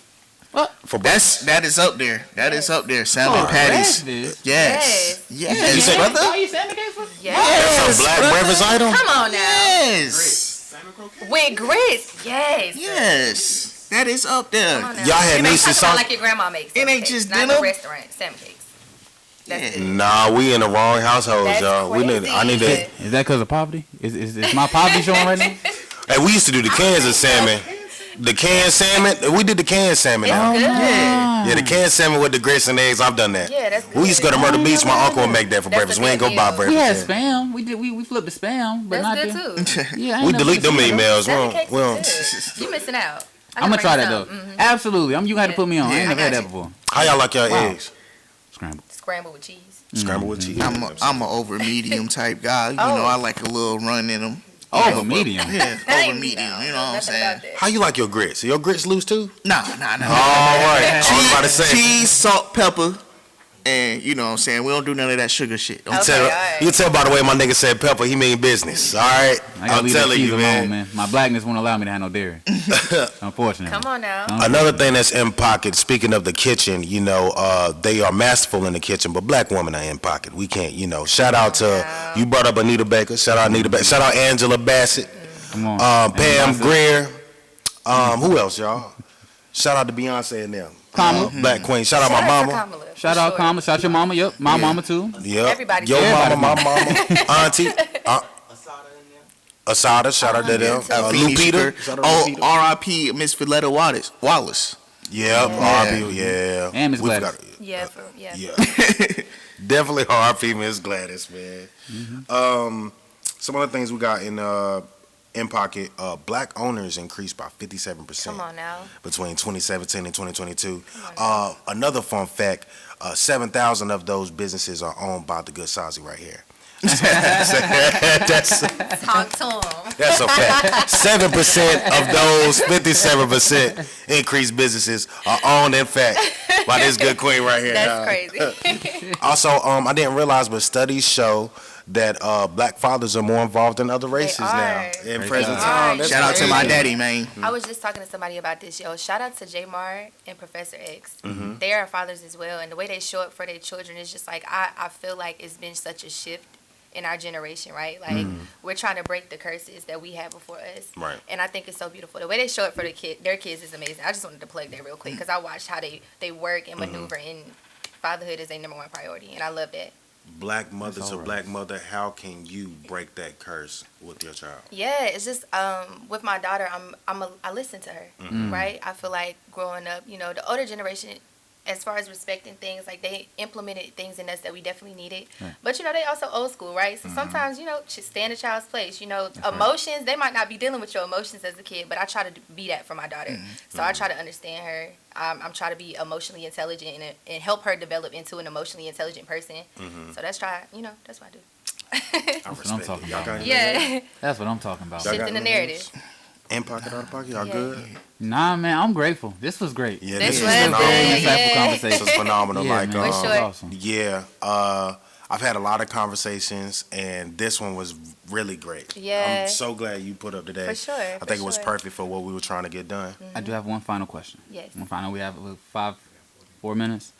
What? That is up there. That is up there. Salmon patties. Yes, brother. Oh, you salmon cakes? Yes. That's a black breakfast item? Come on now. Yes. With grits. Yes. That is up there. Y'all had nieces something like your grandma makes. It ain't just not dinner. in a restaurant. Salmon cakes. That's it. Nah, we in the wrong household, That's y'all. crazy. I need to. Is that because of poverty? Is my poverty showing right now? Hey, we used to do the cans of salmon. The canned salmon. We did the canned salmon. It's good. Yeah, the canned salmon with the grits and eggs. I've done that. Yeah, that's good. We used to go to Myrtle Beach. My uncle would make that for That's breakfast. a We ain't good go buy deal. breakfast. We had spam. We flipped the spam, but That's not good the. too. Yeah, I We ain't never delete them seen that. emails. Salmon cakes We don't. is good. You missing out. I'm gonna try that though. Absolutely. You gotta put me on. I Yeah, ain't I never had got that you. before. How y'all like your Wow. eggs? Scrambled with cheese. Scrambled with cheese. I'm a over medium type guy. You know, I like a little run in them. Over medium. Yeah, I over ain't medium. know You know what I'm nothing saying? about that. How you like your grits? Are your grits loose too? Nah. All right. I was about to say. Cheese, salt, pepper, and you know what I'm saying? We don't do none of that sugar shit. Don't Okay, Tell, all right. You can tell by the way my nigga said pepper, he mean business. All right, I gotta I'm leave that telling cheese you, alone, man. My blackness won't allow me to have no dairy. Unfortunately. Come on now. Another thing that's In Pocket. Speaking of the kitchen, you know, they are masterful in the kitchen, but black women are In Pocket. We can't, you know. Shout out to you brought up Anita Baker. Shout out Anita Baker. Shout out Angela Bassett. Come on. Pam Grier. Who else, y'all? Shout out to Beyonce and them. Kamala. Black Queen. Shout out my mama. Shout out Kamala. Shout your mama. Yep. My mama too. Yep. Everybody. Your Everybody. mama, my mama, auntie. Asada, shout out to them. Lupita. Shout out to Lupita. R.I.P. Miss Villetta Wallace. Yep, R.I.P. Yeah. And Miss We Gladys. forgot- Yeah. Yeah. Definitely RP Miss Gladys, man. Some other things we got in pocket. Black owners increased by 57%. Come on now. Between 2017 and 2022. Another fun fact: 7,000 of those businesses are owned by the good Sazi right here. that's Talk to him. That's a fact. 7% of those 57% increased businesses are owned, in fact, by this good queen right here. That's crazy. Also, I didn't realize, but studies show that black fathers are more involved than other races now in present time. Shout out to my daddy, man. I was just talking to somebody about this, yo. Shout out to Jamar and Professor X. They are fathers as well, and the way they show up for their children is just like I feel like it's been such a shift in our generation, right? Like we're trying to break the curses that we had before us, right? And I think it's so beautiful. The way they show up for their kids is amazing. I just wanted to plug that real quick because I watched how they work and maneuver, and fatherhood is their number one priority, and I love that. Black mother to black mother, how can you break that curse with your child? Yeah, it's just with my daughter, I listen to her, right? I feel like growing up, you know, the older generation, as far as respecting things, like they implemented things in us that we definitely needed. Right. But, you know, they also old school, right? So sometimes, you know, stay in a child's place. You know, emotions, they might not be dealing with your emotions as a kid, but I try to be that for my daughter. So I try to understand her. I'm trying to be emotionally intelligent and help her develop into an emotionally intelligent person. So that's what I do. That's what I'm talking about. Yeah. That's what I'm talking about. Shifting the narrative. In pocket, out of pocket, y'all good? Nah, man, I'm grateful. This was great. Yeah, this was was phenomenal. Insightful conversation. This was phenomenal. Yeah, like, man, For sure. awesome. yeah, I've had a lot of conversations, and this one was really great. Yeah. I'm so glad you put up today. For sure. I think it was perfect for what we were trying to get done. I do have one final question. Yes. One final. We have 4 minutes.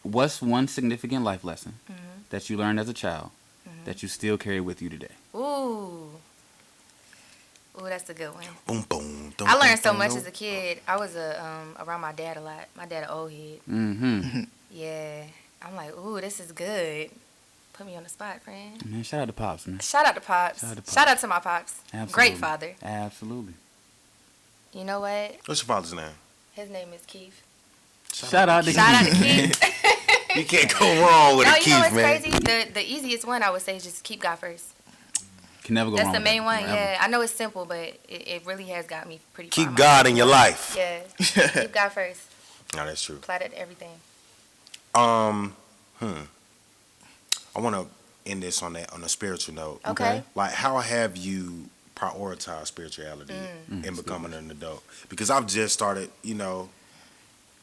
What's one significant life lesson that you learned as a child that you still carry with you today? Ooh, that's a good one. Boom, boom. I learned so much as a kid. I was around my dad a lot. My dad an old head. Yeah. I'm like, ooh, this is good. Put me on the spot, friend. Man, shout out to Pops, man. Shout out to Pops. Shout out to my Pops. Absolutely. Great father. Absolutely. You know what? What's your father's name? His name is Keith. Shout out to Keith. You can't go wrong with No, a you know Keith, what's man. crazy? The easiest one I would say is just keep God first. Can never go That's wrong the with main that. one. Never. Yeah, I know it's simple, but it really has got me pretty far. Keep God in your life. Yeah, keep God first. No, that's true. Apply that to everything. I want to end this on a spiritual note. Okay. Like, how have you prioritized spirituality in becoming an adult? Because I've just started, you know,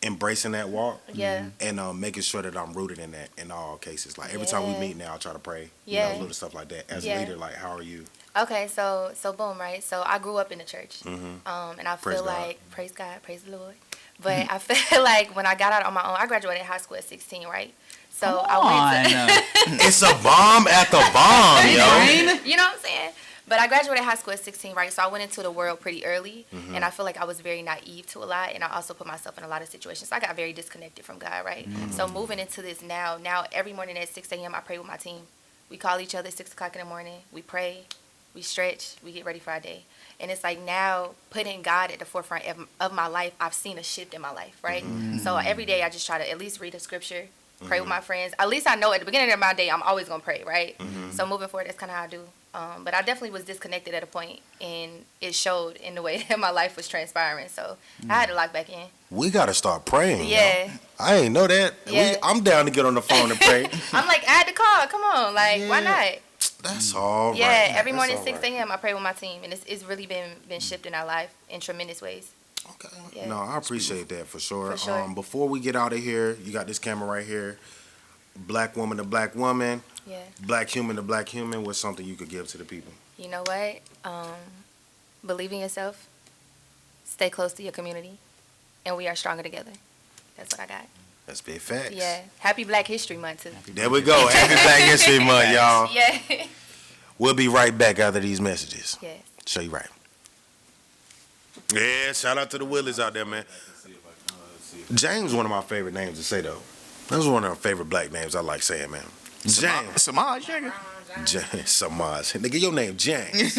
embracing that walk. Yeah. And making sure that I'm rooted in that in all cases. Like, every time we meet now, I try to pray. Yeah. You know, little stuff like that. As a leader, like, how are you? Okay, so boom, right? So I grew up in the church, and I Praise feel God. like, praise God, praise the Lord. But I feel like when I got out on my own, I graduated high school at 16, right? So I went to... It's a bomb at the bomb, yo. You know what I'm saying? But I graduated high school at 16, right? So I went into the world pretty early, and I feel like I was very naive to a lot, and I also put myself in a lot of situations. So I got very disconnected from God, right? So moving into this now every morning at 6 a.m. I pray with my team. We call each other at 6 o'clock in the morning. We pray, we stretch, we get ready for our day. And it's like now putting God at the forefront of my life, I've seen a shift in my life, right? So every day I just try to at least read a scripture, pray with my friends. At least I know at the beginning of my day, I'm always going to pray, right? So moving forward, that's kind of how I do. But I definitely was disconnected at a point, and it showed in the way that my life was transpiring. So I had to lock back in. We got to start praying. Yeah. Yo. I ain't know that. Yeah. I'm down to get on the phone and pray. I'm like, add the call. Come on. Like, why not? That's all right. Yeah, every That's morning all 6 right. a.m. I pray with my team, and it's really been shifting our life in tremendous ways. Okay. Yeah. No, I appreciate that for sure. For sure. Before we get out of here, you got this camera right here. Black woman to black woman, Yeah. black human to black human. What's something you could give to the people? You know what? Believe in yourself. Stay close to your community, and we are stronger together. That's what I got. That's big facts. Yeah. Happy Black History Month too. There we go. Happy Black History Month, y'all. Yeah. We'll be right back after these messages. Yeah. Show you right. Yeah, shout out to the Willies out there, man. James, one of my favorite names to say though. That was one of my favorite black names I like saying, man. James. Samaj, nigga. James Samaj. Nigga, your name James.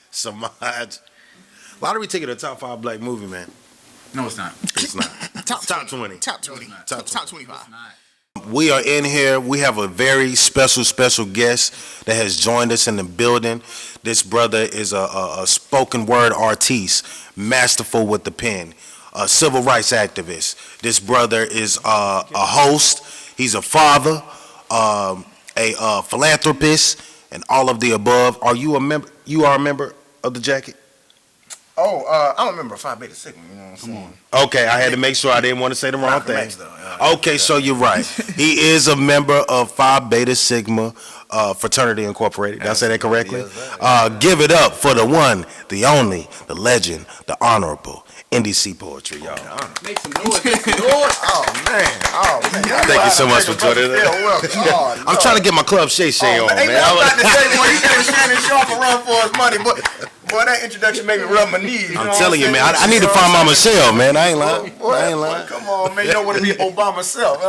Samaj. Lottery ticket a top 5 black movie, man. No, it's not. It's not. Top Top 20. Top 20. Top Top 25. It's not. we are in here. We have a very special guest that has joined us in the building. This brother is a spoken word artiste, masterful with the pen, a civil rights activist. This brother is a host. He's a father, a philanthropist, and all of the above. Are you a member? You are a member of the Jacket? Oh, I'm a member of Phi Beta Sigma, you know what I'm saying? Okay, I had to make sure I didn't want to say the wrong thing. Okay, so you're right. He is a member of Phi Beta Sigma Fraternity Incorporated. Did I say that correctly? Give it up for the one, the only, the legend, the honorable NDC Poetry, y'all. Make some noise. Oh, man. Thank you so much for joining us. I'm trying to get my club Shea on, man. I'm about to say, boy, you gave Shannon Sharp a run for his money, but boy, that introduction made me rub my knees. I'm telling you, man. I need to find my Michelle, man. I ain't lying. I ain't lying. Come on, man. You don't want to be Obama self.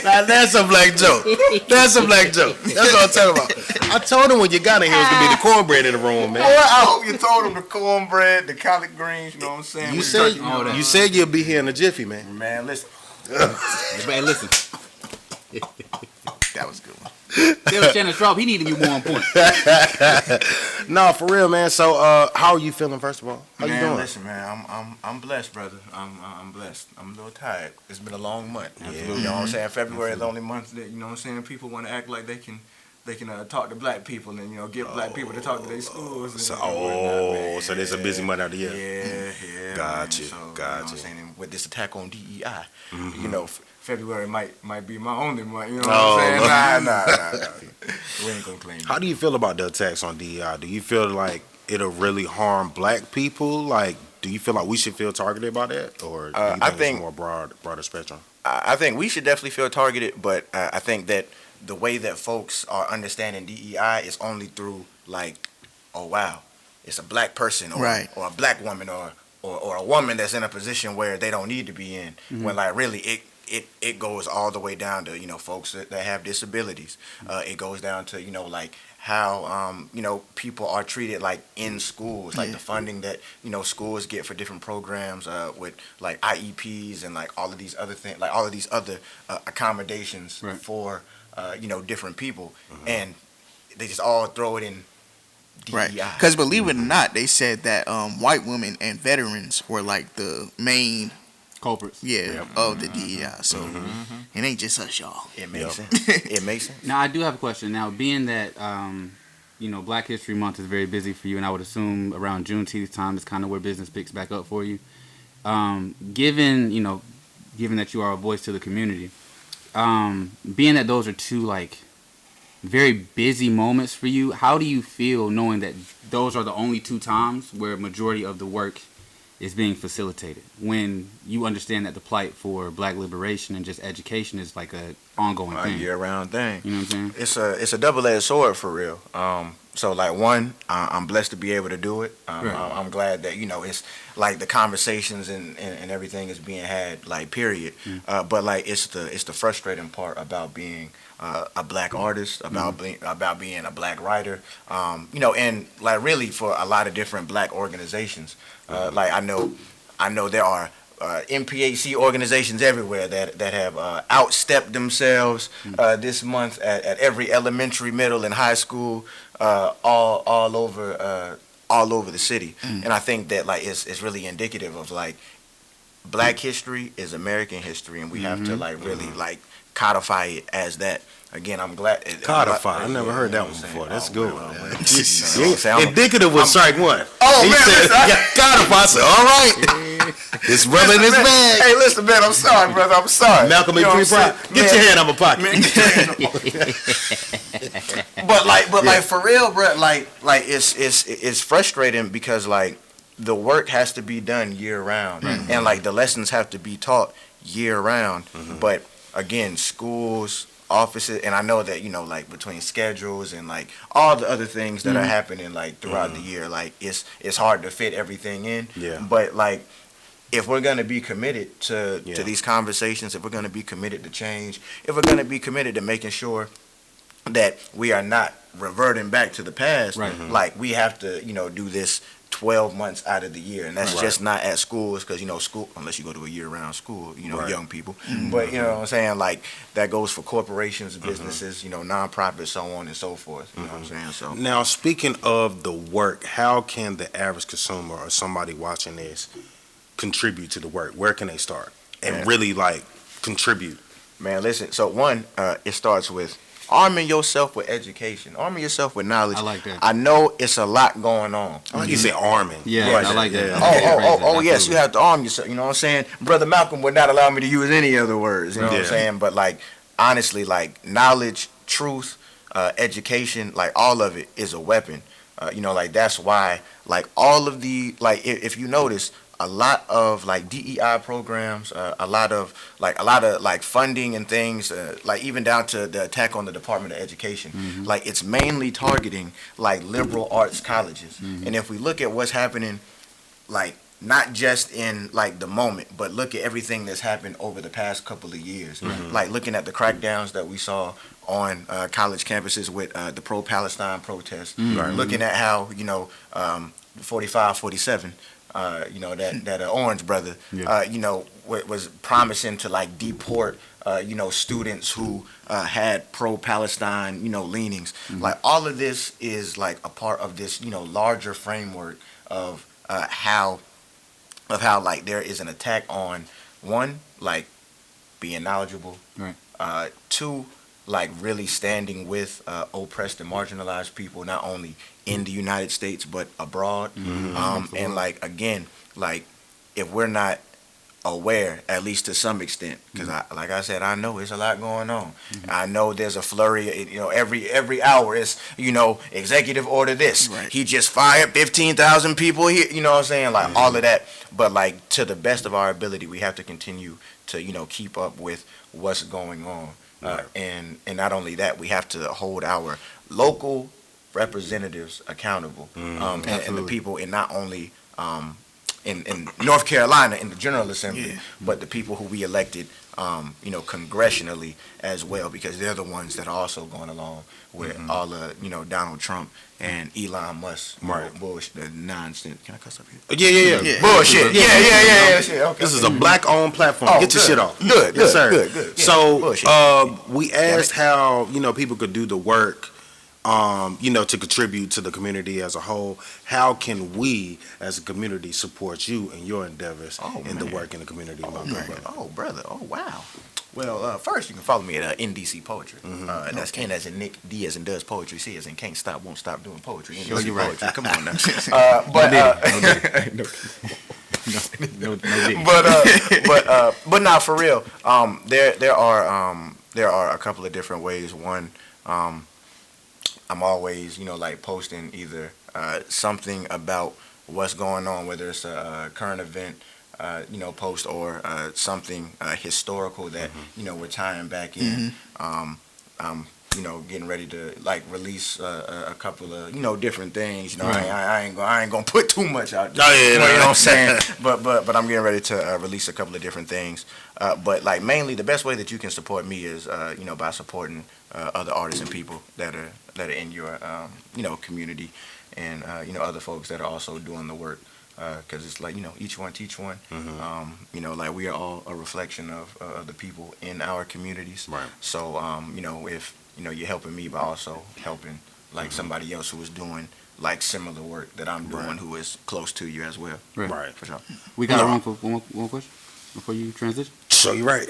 Now that's a black joke. That's a black joke. That's what I'm talking about. I told him when you got in here it was gonna be the cornbread in the room, man. Boy, I hope you told him the cornbread, the collard greens. You know what I'm saying? You said you'll be here in a jiffy, man. Man, listen. Man, listen. That was good. Tell Shannon Sharp he need to be more on point. No, for real, man. So, how are you feeling? First of all, how you doing? Listen, man, I'm blessed, brother. I'm blessed. I'm a little tired. It's been a long month. Yeah. You know what I'm saying? February is the only month that you know what I'm saying. People want to act like they can talk to black people and get black people to talk to their schools. And, so there's a busy month out of the year. Yeah. Gotcha. So, you know what I'm saying? And with this attack on DEI, February might be my only month. You know what I'm saying? Nah. We ain't gonna claim. How do you feel about the attacks on DEI? Do you feel like it'll really harm black people? Like, do you feel like we should feel targeted by that, or do you think it's more broader spectrum? I think we should definitely feel targeted, but I think that the way that folks are understanding DEI is only through like, oh wow, it's a black person or a black woman or a woman that's in a position where they don't need to be in. When like really it goes all the way down to folks that have disabilities. It goes down to like how people are treated like in schools, like the funding that schools get for different programs with like IEPs and like all of these other things, like all of these other accommodations for different people, and they just all throw it in DEI. Right, because believe it or not, they said that white women and veterans were like the main culprits. Of the DEI. So it ain't just us, y'all. It makes sense. It makes sense. Now I do have a question. Now, being that Black History Month is very busy for you, and I would assume around Juneteenth time is kind of where business picks back up for you. Given that you are a voice to the community, being that those are two like very busy moments for you, how do you feel knowing that those are the only two times where majority of the work is being facilitated, when you understand that the plight for black liberation and just education is like a ongoing thing, year-round thing? You know what I'm saying? It's a double-edged sword for real. So like one, I'm blessed to be able to do it. I'm glad that it's like the conversations and everything is being had, like period. But like it's the frustrating part about being a black artist, about being a black writer, and like really for a lot of different black organizations. Like I know there are MPHC organizations everywhere that have outstepped themselves this month at every elementary, middle, and high school, all over the city. And I think that like it's really indicative of like black history is American history, and we have to like really like codify it as that. Again, I'm glad. Codify. I never heard that one before. That's good. Man. Indicative was strike one. Oh, he man, said, codify. I said, all right. This brother in his bag. Hey, listen, man. I'm sorry, brother. I'm sorry. Malcolm X Pride. Get your hand out of my pocket. But like for real, bro. Like it's frustrating because like the work has to be done year round, and like the lessons have to be taught year round. But again, schools, offices, and I know that like between schedules and like all the other things that are happening like throughout the year, like it's hard to fit everything in. But like if we're gonna be committed to these conversations, if we're gonna be committed to change, if we're gonna be committed to making sure that we are not reverting back to the past, like we have to do this 12 months out of the year, and that's Right. just not at schools, because school, unless you go to a year-round school, Right. young people. But you know what I'm saying, like that goes for corporations, businesses, nonprofits, so on and so forth. You know what I'm saying? So Now, speaking of the work, how can the average consumer or somebody watching this contribute to the work? Where can they start and Man. really contribute? man, listen. So one, it starts with arming yourself with education, arming yourself with knowledge. I like that. I know it's a lot going on. I like you say arming. Yeah, Right. I like that. Yeah. I like that phrasing, Yes, absolutely. you have to arm yourself. You know what I'm saying? Brother Malcolm would not allow me to use any other words. You know what I'm Yeah. saying? But honestly, knowledge, truth, education, all of it is a weapon. That's why, all of the, if you notice, a lot of DEI programs, a lot of funding and things, even down to the attack on the Department of Education, it's mainly targeting liberal arts colleges. And if we look at what's happening, not just in the moment, but look at everything that's happened over the past couple of years, looking at the crackdowns that we saw on college campuses with the pro-Palestine protests, looking at how 45, 47. That orange brother, was promising to deport, students who had pro-Palestine, leanings. All of this is a part of this, larger framework of how there is an attack on one, being knowledgeable, Right. two, really standing with oppressed and marginalized people, not only in the United States but abroad. And again, if we're not aware, at least to some extent, because I said, I know there's a lot going on. I know there's a flurry. Every hour is executive order this. Right. He just fired 15,000 people here. You know what I'm saying? All of that. But to the best of our ability, we have to continue to keep up with what's going on. And not only that, we have to hold our local representatives accountable, and the people in not only in North Carolina in the General Assembly, but the people who we elected, congressionally as well, because they're the ones that are also going along with all of Donald Trump and Elon Musk, bullshit, the nonsense. Can I cuss up here? Yeah. Bullshit. Yeah. Shit. Okay. This is a black-owned platform. Oh, Get your good. shit off. Good, Yes, sir. good. Yeah, So, bullshit. we asked how people could do the work, to contribute to the community as a whole. How can we, as a community, support you in your endeavors in the work in the community? Brother. Oh, wow. Well, first you can follow me at NDC Poetry. That's N as in Nick, D as in does poetry, C as in can't stop, won't stop doing poetry. NDC you're right. Poetry. Come on now. But nah, for real. There are a couple of different ways. One, I'm always posting either something about what's going on, whether it's a current event, post, or something historical that we're tying back in. I'm getting ready to release a couple of different things. I ain't gonna put too much out there. You know what I'm saying? But I'm getting ready to release a couple of different things. But mainly the best way that you can support me is by supporting other artists and people that are in your community, and other folks that are also doing the work. Because it's each one teach one. We are all a reflection of the people in our communities. Right. So if you're helping me, but also helping somebody else who is doing similar work that I'm doing, who is close to you as well. Right. For sure. We got room for one question before you transition. So you're right.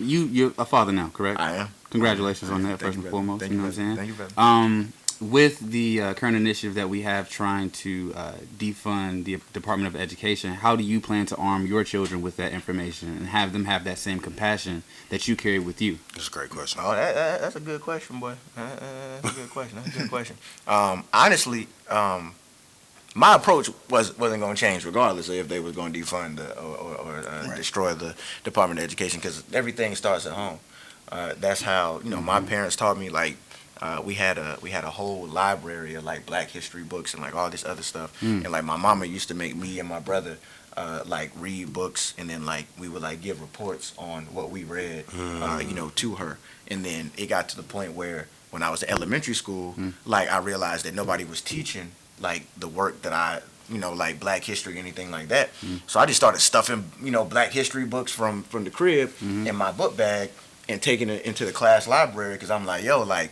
You're a father now, correct? I am. Congratulations on that, Thank first you, and brother. foremost. Thank You you, know what I'm brother. saying? Thank you, brother. With the current initiative that we have trying to defund the Department of Education, how do you plan to arm your children with that information and have them have that same compassion that you carry with you? That's a great question. Oh, that's a good question, boy. That's a good question. Honestly, my approach wasn't going to change regardless of if they was going to defund or destroy the Department of Education, because everything starts at home. That's how my parents taught me. We had a whole library of Black history books and all this other stuff. And my mama used to make me and my brother read books, and then we would give reports on what we read to her. And then it got to the point where when I was in elementary school, I realized that nobody was teaching the work that I like Black history, anything like that. So I just started stuffing, Black history books from the crib in my book bag and taking it into the class library because I'm like, yo, like,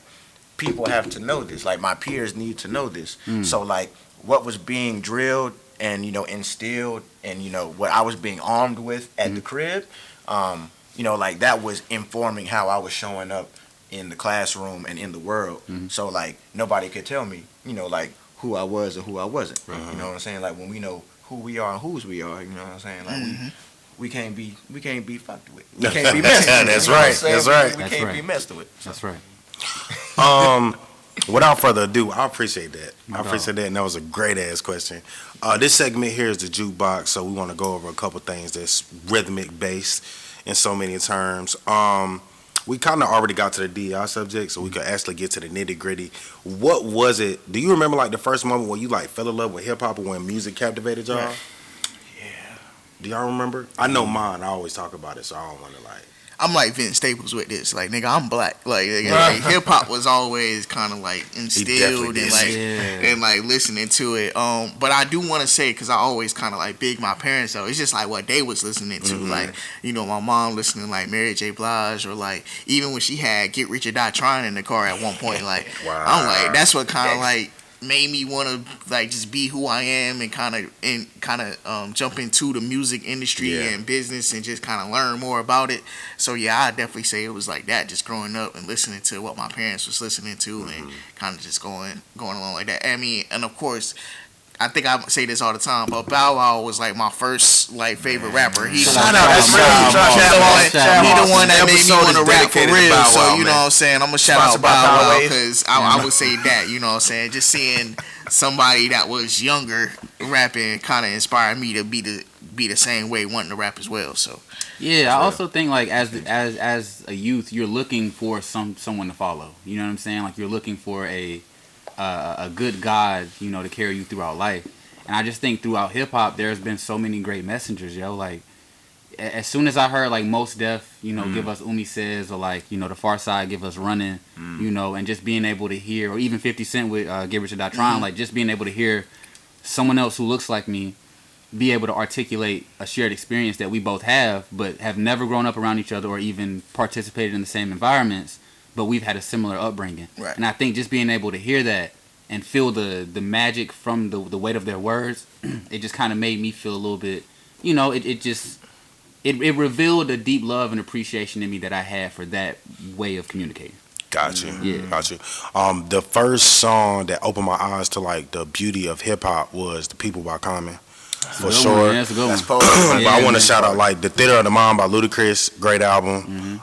people have to know this. Like, my peers need to know this. So, like, what was being drilled and, instilled and, what I was being armed with at the crib, like, that was informing how I was showing up in the classroom and in the world. So, like, nobody could tell me, like, who I was or who I wasn't. You know what I'm saying? Like, when we know who we are and whose we are, you know what I'm saying? Like, we can't be fucked with. We can't be messed with. That's right. That's right. We can't be messed with. That's right. Without further ado, I appreciate that. And that was a great ass question. This segment here is the Jukebox, so we want to go over a couple things that's rhythmic based in so many terms. We kind of already got to the DI subject, so we could actually get to the nitty gritty. What was it? Do you remember like the first moment when you like fell in love with hip hop or when music captivated y'all? Yeah. Do y'all remember? I know mine. I always talk about it, so I don't want to like. I'm like Vince Staples with this. Like, nigga, I'm black. Like hip hop was always kind of like instilled and like listening to it. But I do want to say, because I always kind of like big my parents out. It's just like what they was listening to. Like, my mom listening to like Mary J. Blige, or like even when she had Get Rich or Die Trying in the car at one point. Like, wow. I'm like, that's what kind of like made me want to like just be who I am and kind of jump into the music industry and business and just kind of learn more about it. So yeah, I definitely say it was like that, just growing up and listening to what my parents was listening to and kind of just going along like that. I mean, and of course, I think I say this all the time, but Bow Wow was like my first like favorite rapper. He the one that made me want to rap for real. So you know what I'm saying, I'm gonna shout out Bow Wow because I would say that, you know what I'm saying, just seeing somebody that was younger rapping kind of inspired me to be the same way, wanting to rap as well. So yeah, I also think like as a youth, you're looking for someone to follow. You know what I'm saying? Like you're looking for a good guide, to carry you throughout life. And I just think throughout hip hop, there's been so many great messengers, yo. Like, as soon as I heard like Mos Def, give us Umi Says, or like, the Far Side give us Running, and just being able to hear, or even 50 Cent with Get Rich or Die Trying, like just being able to hear someone else who looks like me be able to articulate a shared experience that we both have, but have never grown up around each other or even participated in the same environments, but we've had a similar upbringing. Right. And I think just being able to hear that and feel the magic from the weight of their words, it just kind of made me feel a little bit, it revealed a deep love and appreciation in me that I had for that way of communicating. Got you. The first song that opened my eyes to like the beauty of hip hop was "The People" by Common. For sure. That's a good one. But I want to shout out like "The Theater of the Mind" by Ludacris, great album.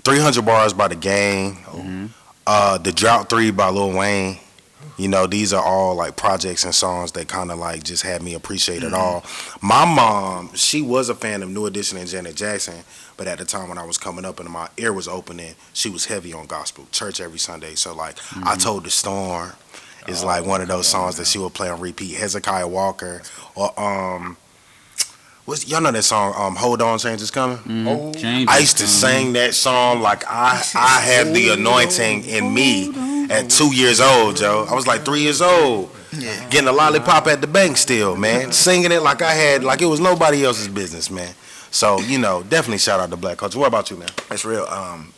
300 Bars by The Game. The Drought 3 by Lil Wayne. These are all like projects and songs that kind of like just had me appreciate it all. My mom, she was a fan of New Edition and Janet Jackson, but at the time when I was coming up and my ear was opening, she was heavy on gospel, church every Sunday. So like I Told the Storm is like one of those songs that she would play on repeat. Hezekiah Walker, or y'all know that song, Hold On, Change Is Coming? I used to sing that song like I have the anointing in me at 2 years old, Joe. I was like 3 years old. Getting a lollipop at the bank still, man. Singing it like it was nobody else's business, man. So, definitely shout out to Black culture. What about you, man? That's real.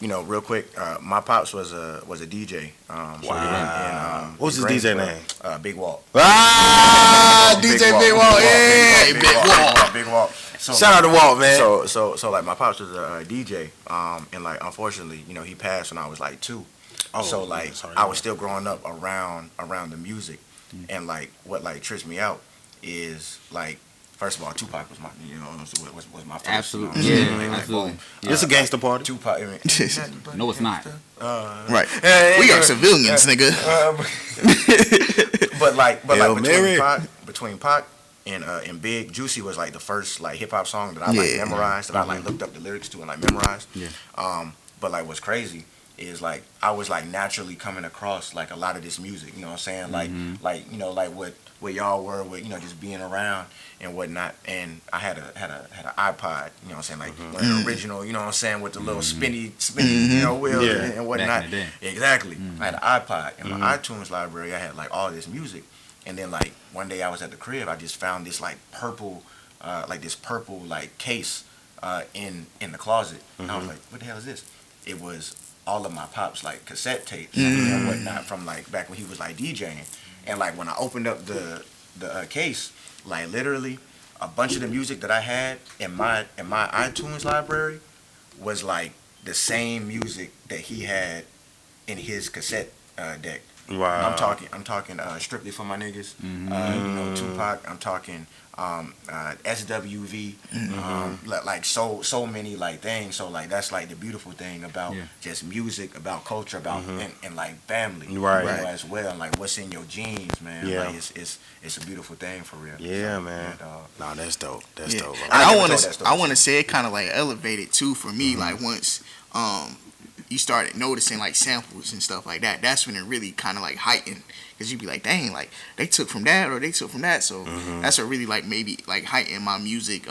Real quick, my pops was a DJ. Wow. What's his DJ name? Big Walt. DJ Big Walt. Yeah, Big Walt. So, shout out to Walt, man. So like my pops was a DJ, and like unfortunately, he passed when I was like 2. So like I was still growing up around the music, and like what like trips me out is like, first of all, Tupac was my was my first. Absolutely, absolutely. It's a gangster party. Tupac. No, it's not. Right. We are civilians, nigga. But between Pac and Big, Juicy was like the first like hip hop song that I like memorized, that I like looked up the lyrics to and like memorized. But like what's crazy is like I was like naturally coming across like a lot of this music, you know what I'm saying? Like what y'all were with, just being around and whatnot. And I had an iPod, you know what I'm saying, like an original, you know what I'm saying, with the little spinny wheel and whatnot. Back in the day. Exactly. I had an iPod. In my iTunes library I had like all this music. And then like one day I was at the crib, I just found this like purple like case in the closet. And I was like, what the hell is this? It was all of my pop's like cassette tapes and whatnot from like back when he was like DJing. And like when I opened up the case, like literally a bunch of the music that I had in my iTunes library was like the same music that he had in his cassette deck. Wow. I'm talking Strictly for My Niggas, Tupac. I'm talking SWV, like so many like things. So like that's like the beautiful thing about just music, about culture, about and like family, right? As well. Like what's in your genes, man. Yeah. Like it's a beautiful thing for real. Yeah, so, man. Nah, that's dope. That's dope. And I want to say it kind of like elevated too for me. Like once you started noticing like samples and stuff like that, that's when it really kind of like heightened, because you'd be like, dang, like they took from that or they took from that. So that's what really like maybe like heightened my music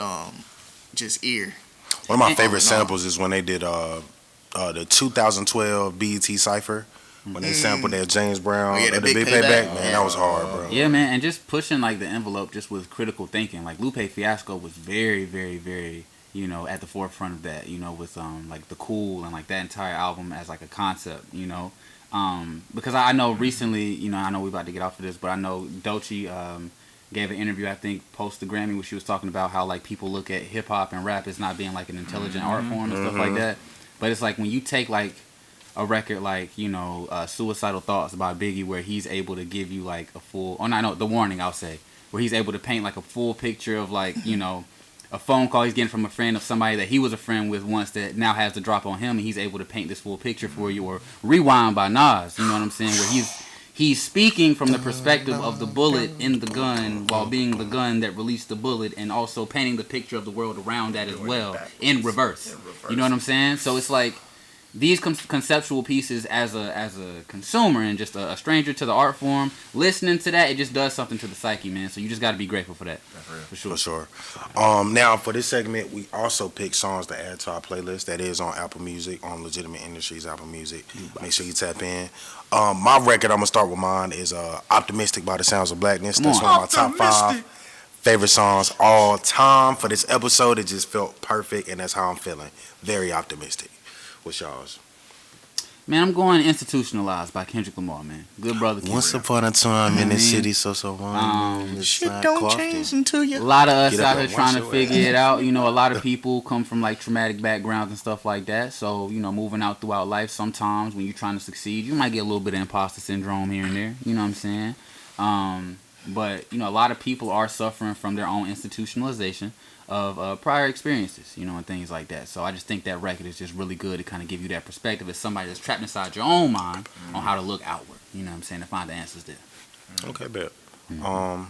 just ear. One of my favorite samples is when they did the 2012 BET Cypher, when they sampled that James Brown, the Big Payback. Man, that was hard, bro. Yeah, man, and just pushing like the envelope just with critical thinking. Like Lupe Fiasco was very, very, very, at the forefront of that, with like the Cool and like that entire album as like a concept, because I know recently, I know we about to get off of this, but I know Doechii gave an interview, I think, post the Grammy, where she was talking about how like people look at hip hop and rap as not being like an intelligent art form and stuff like that. But it's like when you take like a record like Suicidal Thoughts by Biggie, where he's able to give you like a full, The Warning, I'll say, where he's able to paint like a full picture of like a phone call he's getting from a friend of somebody that he was a friend with once that now has the drop on him, and he's able to paint this full picture for you. Or Rewind by Nas, you know what I'm saying, where he's speaking from the perspective of the bullet in the gun while being the gun that released the bullet, and also painting the picture of the world around that as well in reverse. You know what I'm saying? So it's like these conceptual pieces as a consumer and just a stranger to the art form, listening to that, it just does something to the psyche, man. So you just got to be grateful for that. For sure. Now for this segment, we also pick songs to add to our playlist that is on Apple Music, on Legitimate Industries Apple Music. Make sure you tap in. My record, I'm gonna start with mine, is Optimistic by the Sounds of Blackness. That's one of my top 5 favorite songs all time. For this episode, it just felt perfect, and that's how I'm feeling. Very optimistic. What's y'all's? Man, I'm going Institutionalized by Kendrick Lamar, man. Good brother. Once upon a time in the city, so shit don't change until you. A lot of us out here trying to figure it out. A lot of people come from like traumatic backgrounds and stuff like that. So, moving out throughout life, sometimes when you're trying to succeed, you might get a little bit of imposter syndrome here and there. You know what I'm saying? But, a lot of people are suffering from their own institutionalization of prior experiences, and things like that. So I just think that record is just really good to kind of give you that perspective as somebody that's trapped inside your own mind on how to look outward. You know what I'm saying? To find the answers there. Okay, bet. I'm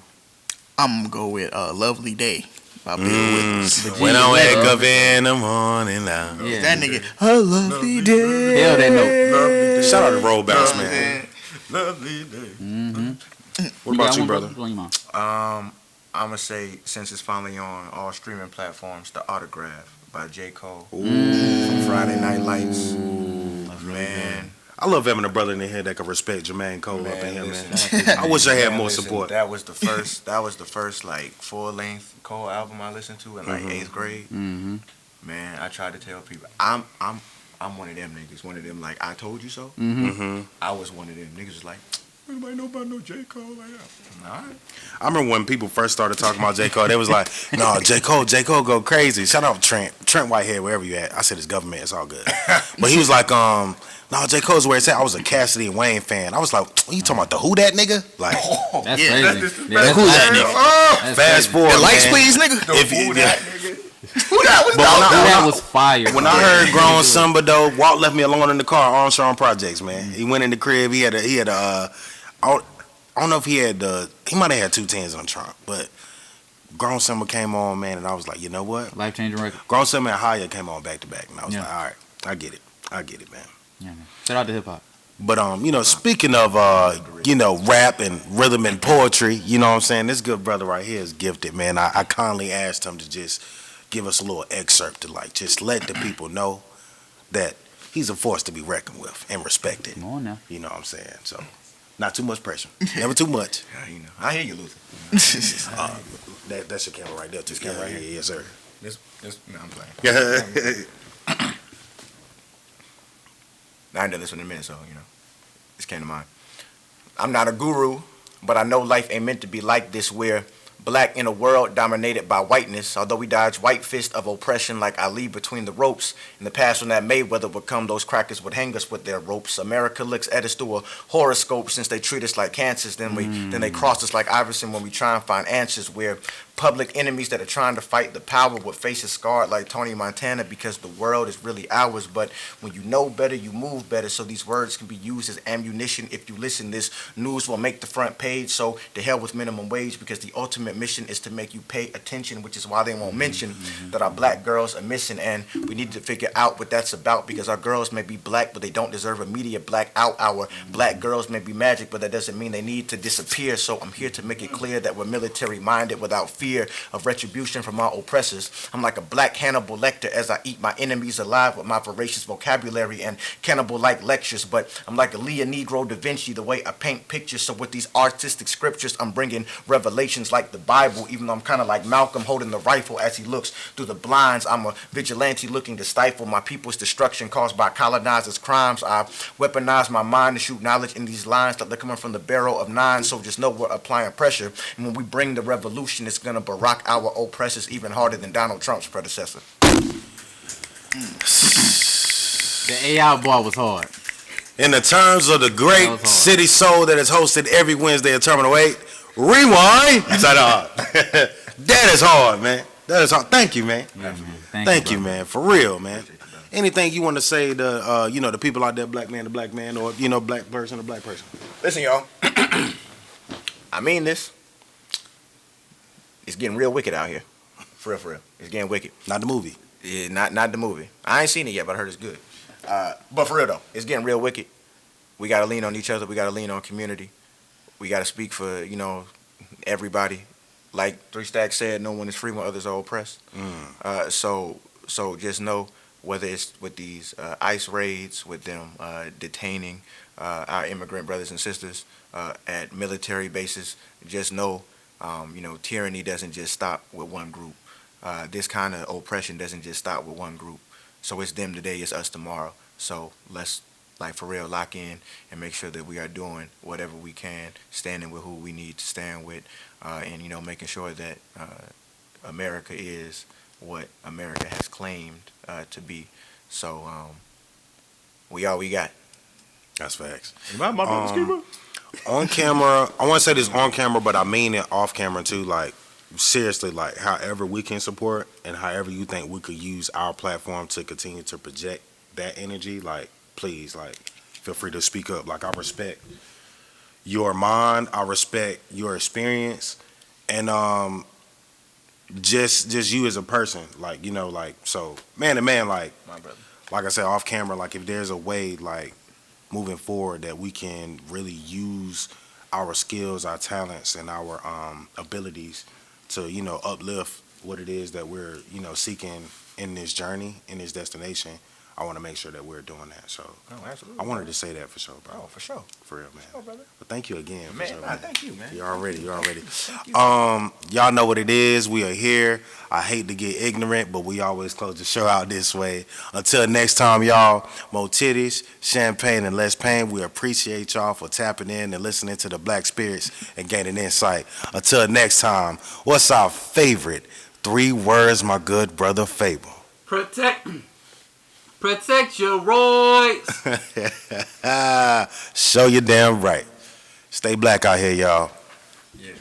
gonna go with Lovely Day by Bill Withers. When I wake up in the morning now. Yeah. That nigga, a lovely day. Hell, that note. Shout out to Roll Bounce, man. Lovely day. What about you, brother? I'm going to say, since it's finally on all streaming platforms, The Autograph by J. Cole. From Friday Night Lights. Man. I love having a brother in here that can respect Jermaine Cole up in here, man. I wish I had more support. That was the first like full-length Cole album I listened to in like 8th grade. Man, I tried to tell people, I'm one of them niggas, one of them like, I told you so. I was one of them niggas was like, everybody know about no J. Cole like that. All right. I remember when people first started talking about J. Cole, they was like, no, J. Cole go crazy. Shout out to Trent Whitehead, wherever you at. I said it's government, it's all good. But he was like, no, J. Cole's where it's at. I was a Cassidy and Wayne fan. I was like, what you talking about, the Who Dat nigga? Like, that's crazy. The Who Dat nigga? Fast forward, the Lights Please nigga. The Who Dat nigga. Who that was? That was fire. When I heard Grown Samba though, Walt left me alone in the car. Armstrong Projects, man. He went in the crib. He had a. I don't know if he might have had 2 10s on the trunk, but Grown Summer came on, man, and I was like, you know what? Life-changing record. Grown Summer and Higher came on back to back, and I was like, all right, I get it, man. Yeah, man. Shout out to hip hop. But speaking of rap and rhythm and poetry, you know what I'm saying? This good brother right here is gifted, man. I kindly asked him to just give us a little excerpt to like just let the people know that he's a force to be reckoned with and respected. Come on now. You know what I'm saying? So Not too much pressure. Never too much. Yeah, you know, I hear you, Luther. That's your camera right there. This camera right here. Yes, sir. No, I'm playing. Yeah. I ain't done this one in a minute, so, you know, this came to mind. I'm not a guru, but I know life ain't meant to be like this, where black in a world dominated by whiteness, although we dodge white fist of oppression like Ali between the ropes. In the past when that Mayweather would come, those crackers would hang us with their ropes. America looks at us through a horoscope since they treat us like cancers. Then they cross us like Iverson when we try and find answers. We're public enemies that are trying to fight the power with faces scarred like Tony Montana, because the world is really ours. But when you know better, you move better. So these words can be used as ammunition. If you listen, this news will make the front page. So to hell with minimum wage, because the ultimate mission is to make you pay attention, which is why they won't mention that our black girls are missing. And we need to figure out what that's about, because our girls may be black, but they don't deserve a media blackout. Our black girls may be magic, but that doesn't mean they need to disappear. So I'm here to make it clear that we're military minded without fear of retribution from our oppressors. I'm like a black Hannibal Lecter as I eat my enemies alive with my voracious vocabulary and cannibal-like lectures. But I'm like a Leonardo da Vinci the way I paint pictures. So with these artistic scriptures, I'm bringing revelations like the Bible, even though I'm kind of like Malcolm holding the rifle as he looks through the blinds. I'm a vigilante looking to stifle my people's destruction caused by colonizers' crimes. I've weaponized my mind to shoot knowledge in these lines like they're coming from the barrel of nine. So just know we're applying pressure. And when we bring the revolution, it's going to barack our oppressors even harder than Donald Trump's predecessor. The AI bar was hard. In the terms of the great City Soul that is hosted every Wednesday at Terminal 8, rewind. That is hard, man. That is hard. Thank you, man. Yeah, man. Thank you, man. For real, man. Anything you want to say to the people out there, black man to black man, or black person to black person? Listen, y'all. I mean this. It's getting real wicked out here. For real. It's getting wicked. Not the movie. Yeah, not the movie. I ain't seen it yet, but I heard it's good. But for real though, it's getting real wicked. We gotta lean on each other. We gotta lean on community. We gotta speak for everybody. Like Three Stacks said, no one is free when others are oppressed. So just know, whether it's with these ICE raids, with them detaining our immigrant brothers and sisters at military bases, just know, tyranny doesn't just stop with one group. This kind of oppression doesn't just stop with one group. So it's them today, it's us tomorrow. So let's, for real, lock in and make sure that we are doing whatever we can, standing with who we need to stand with, and making sure that America is what America has claimed to be. So we all we got. That's facts. On camera, I want to say this on camera, but I mean it off camera too. Like, seriously, however we can support and however you think we could use our platform to continue to project that energy, please, feel free to speak up. I respect your mind, I respect your experience, and just you as a person, so man to man, My brother. like I said, off camera, if there's a way, moving forward, that we can really use our skills, our talents, and our abilities to, uplift what it is that we're, seeking in this journey, in this destination. I want to make sure that we're doing that. So absolutely. I wanted to say that for sure, bro. Oh, for sure. For real, man. For sure, brother. But thank you again. Man, for sure, thank you, man. You already. Thank you. Y'all know what it is. We are here. I hate to get ignorant, but we always close the show out this way. Until next time, y'all, more titties, champagne, and less pain. We appreciate y'all for tapping in and listening to the Black Spirits and gaining insight. Until next time, what's our favorite 3 words, my good brother Fēible? Protect your roids. Show you damn right. Stay black out here, y'all. Yeah.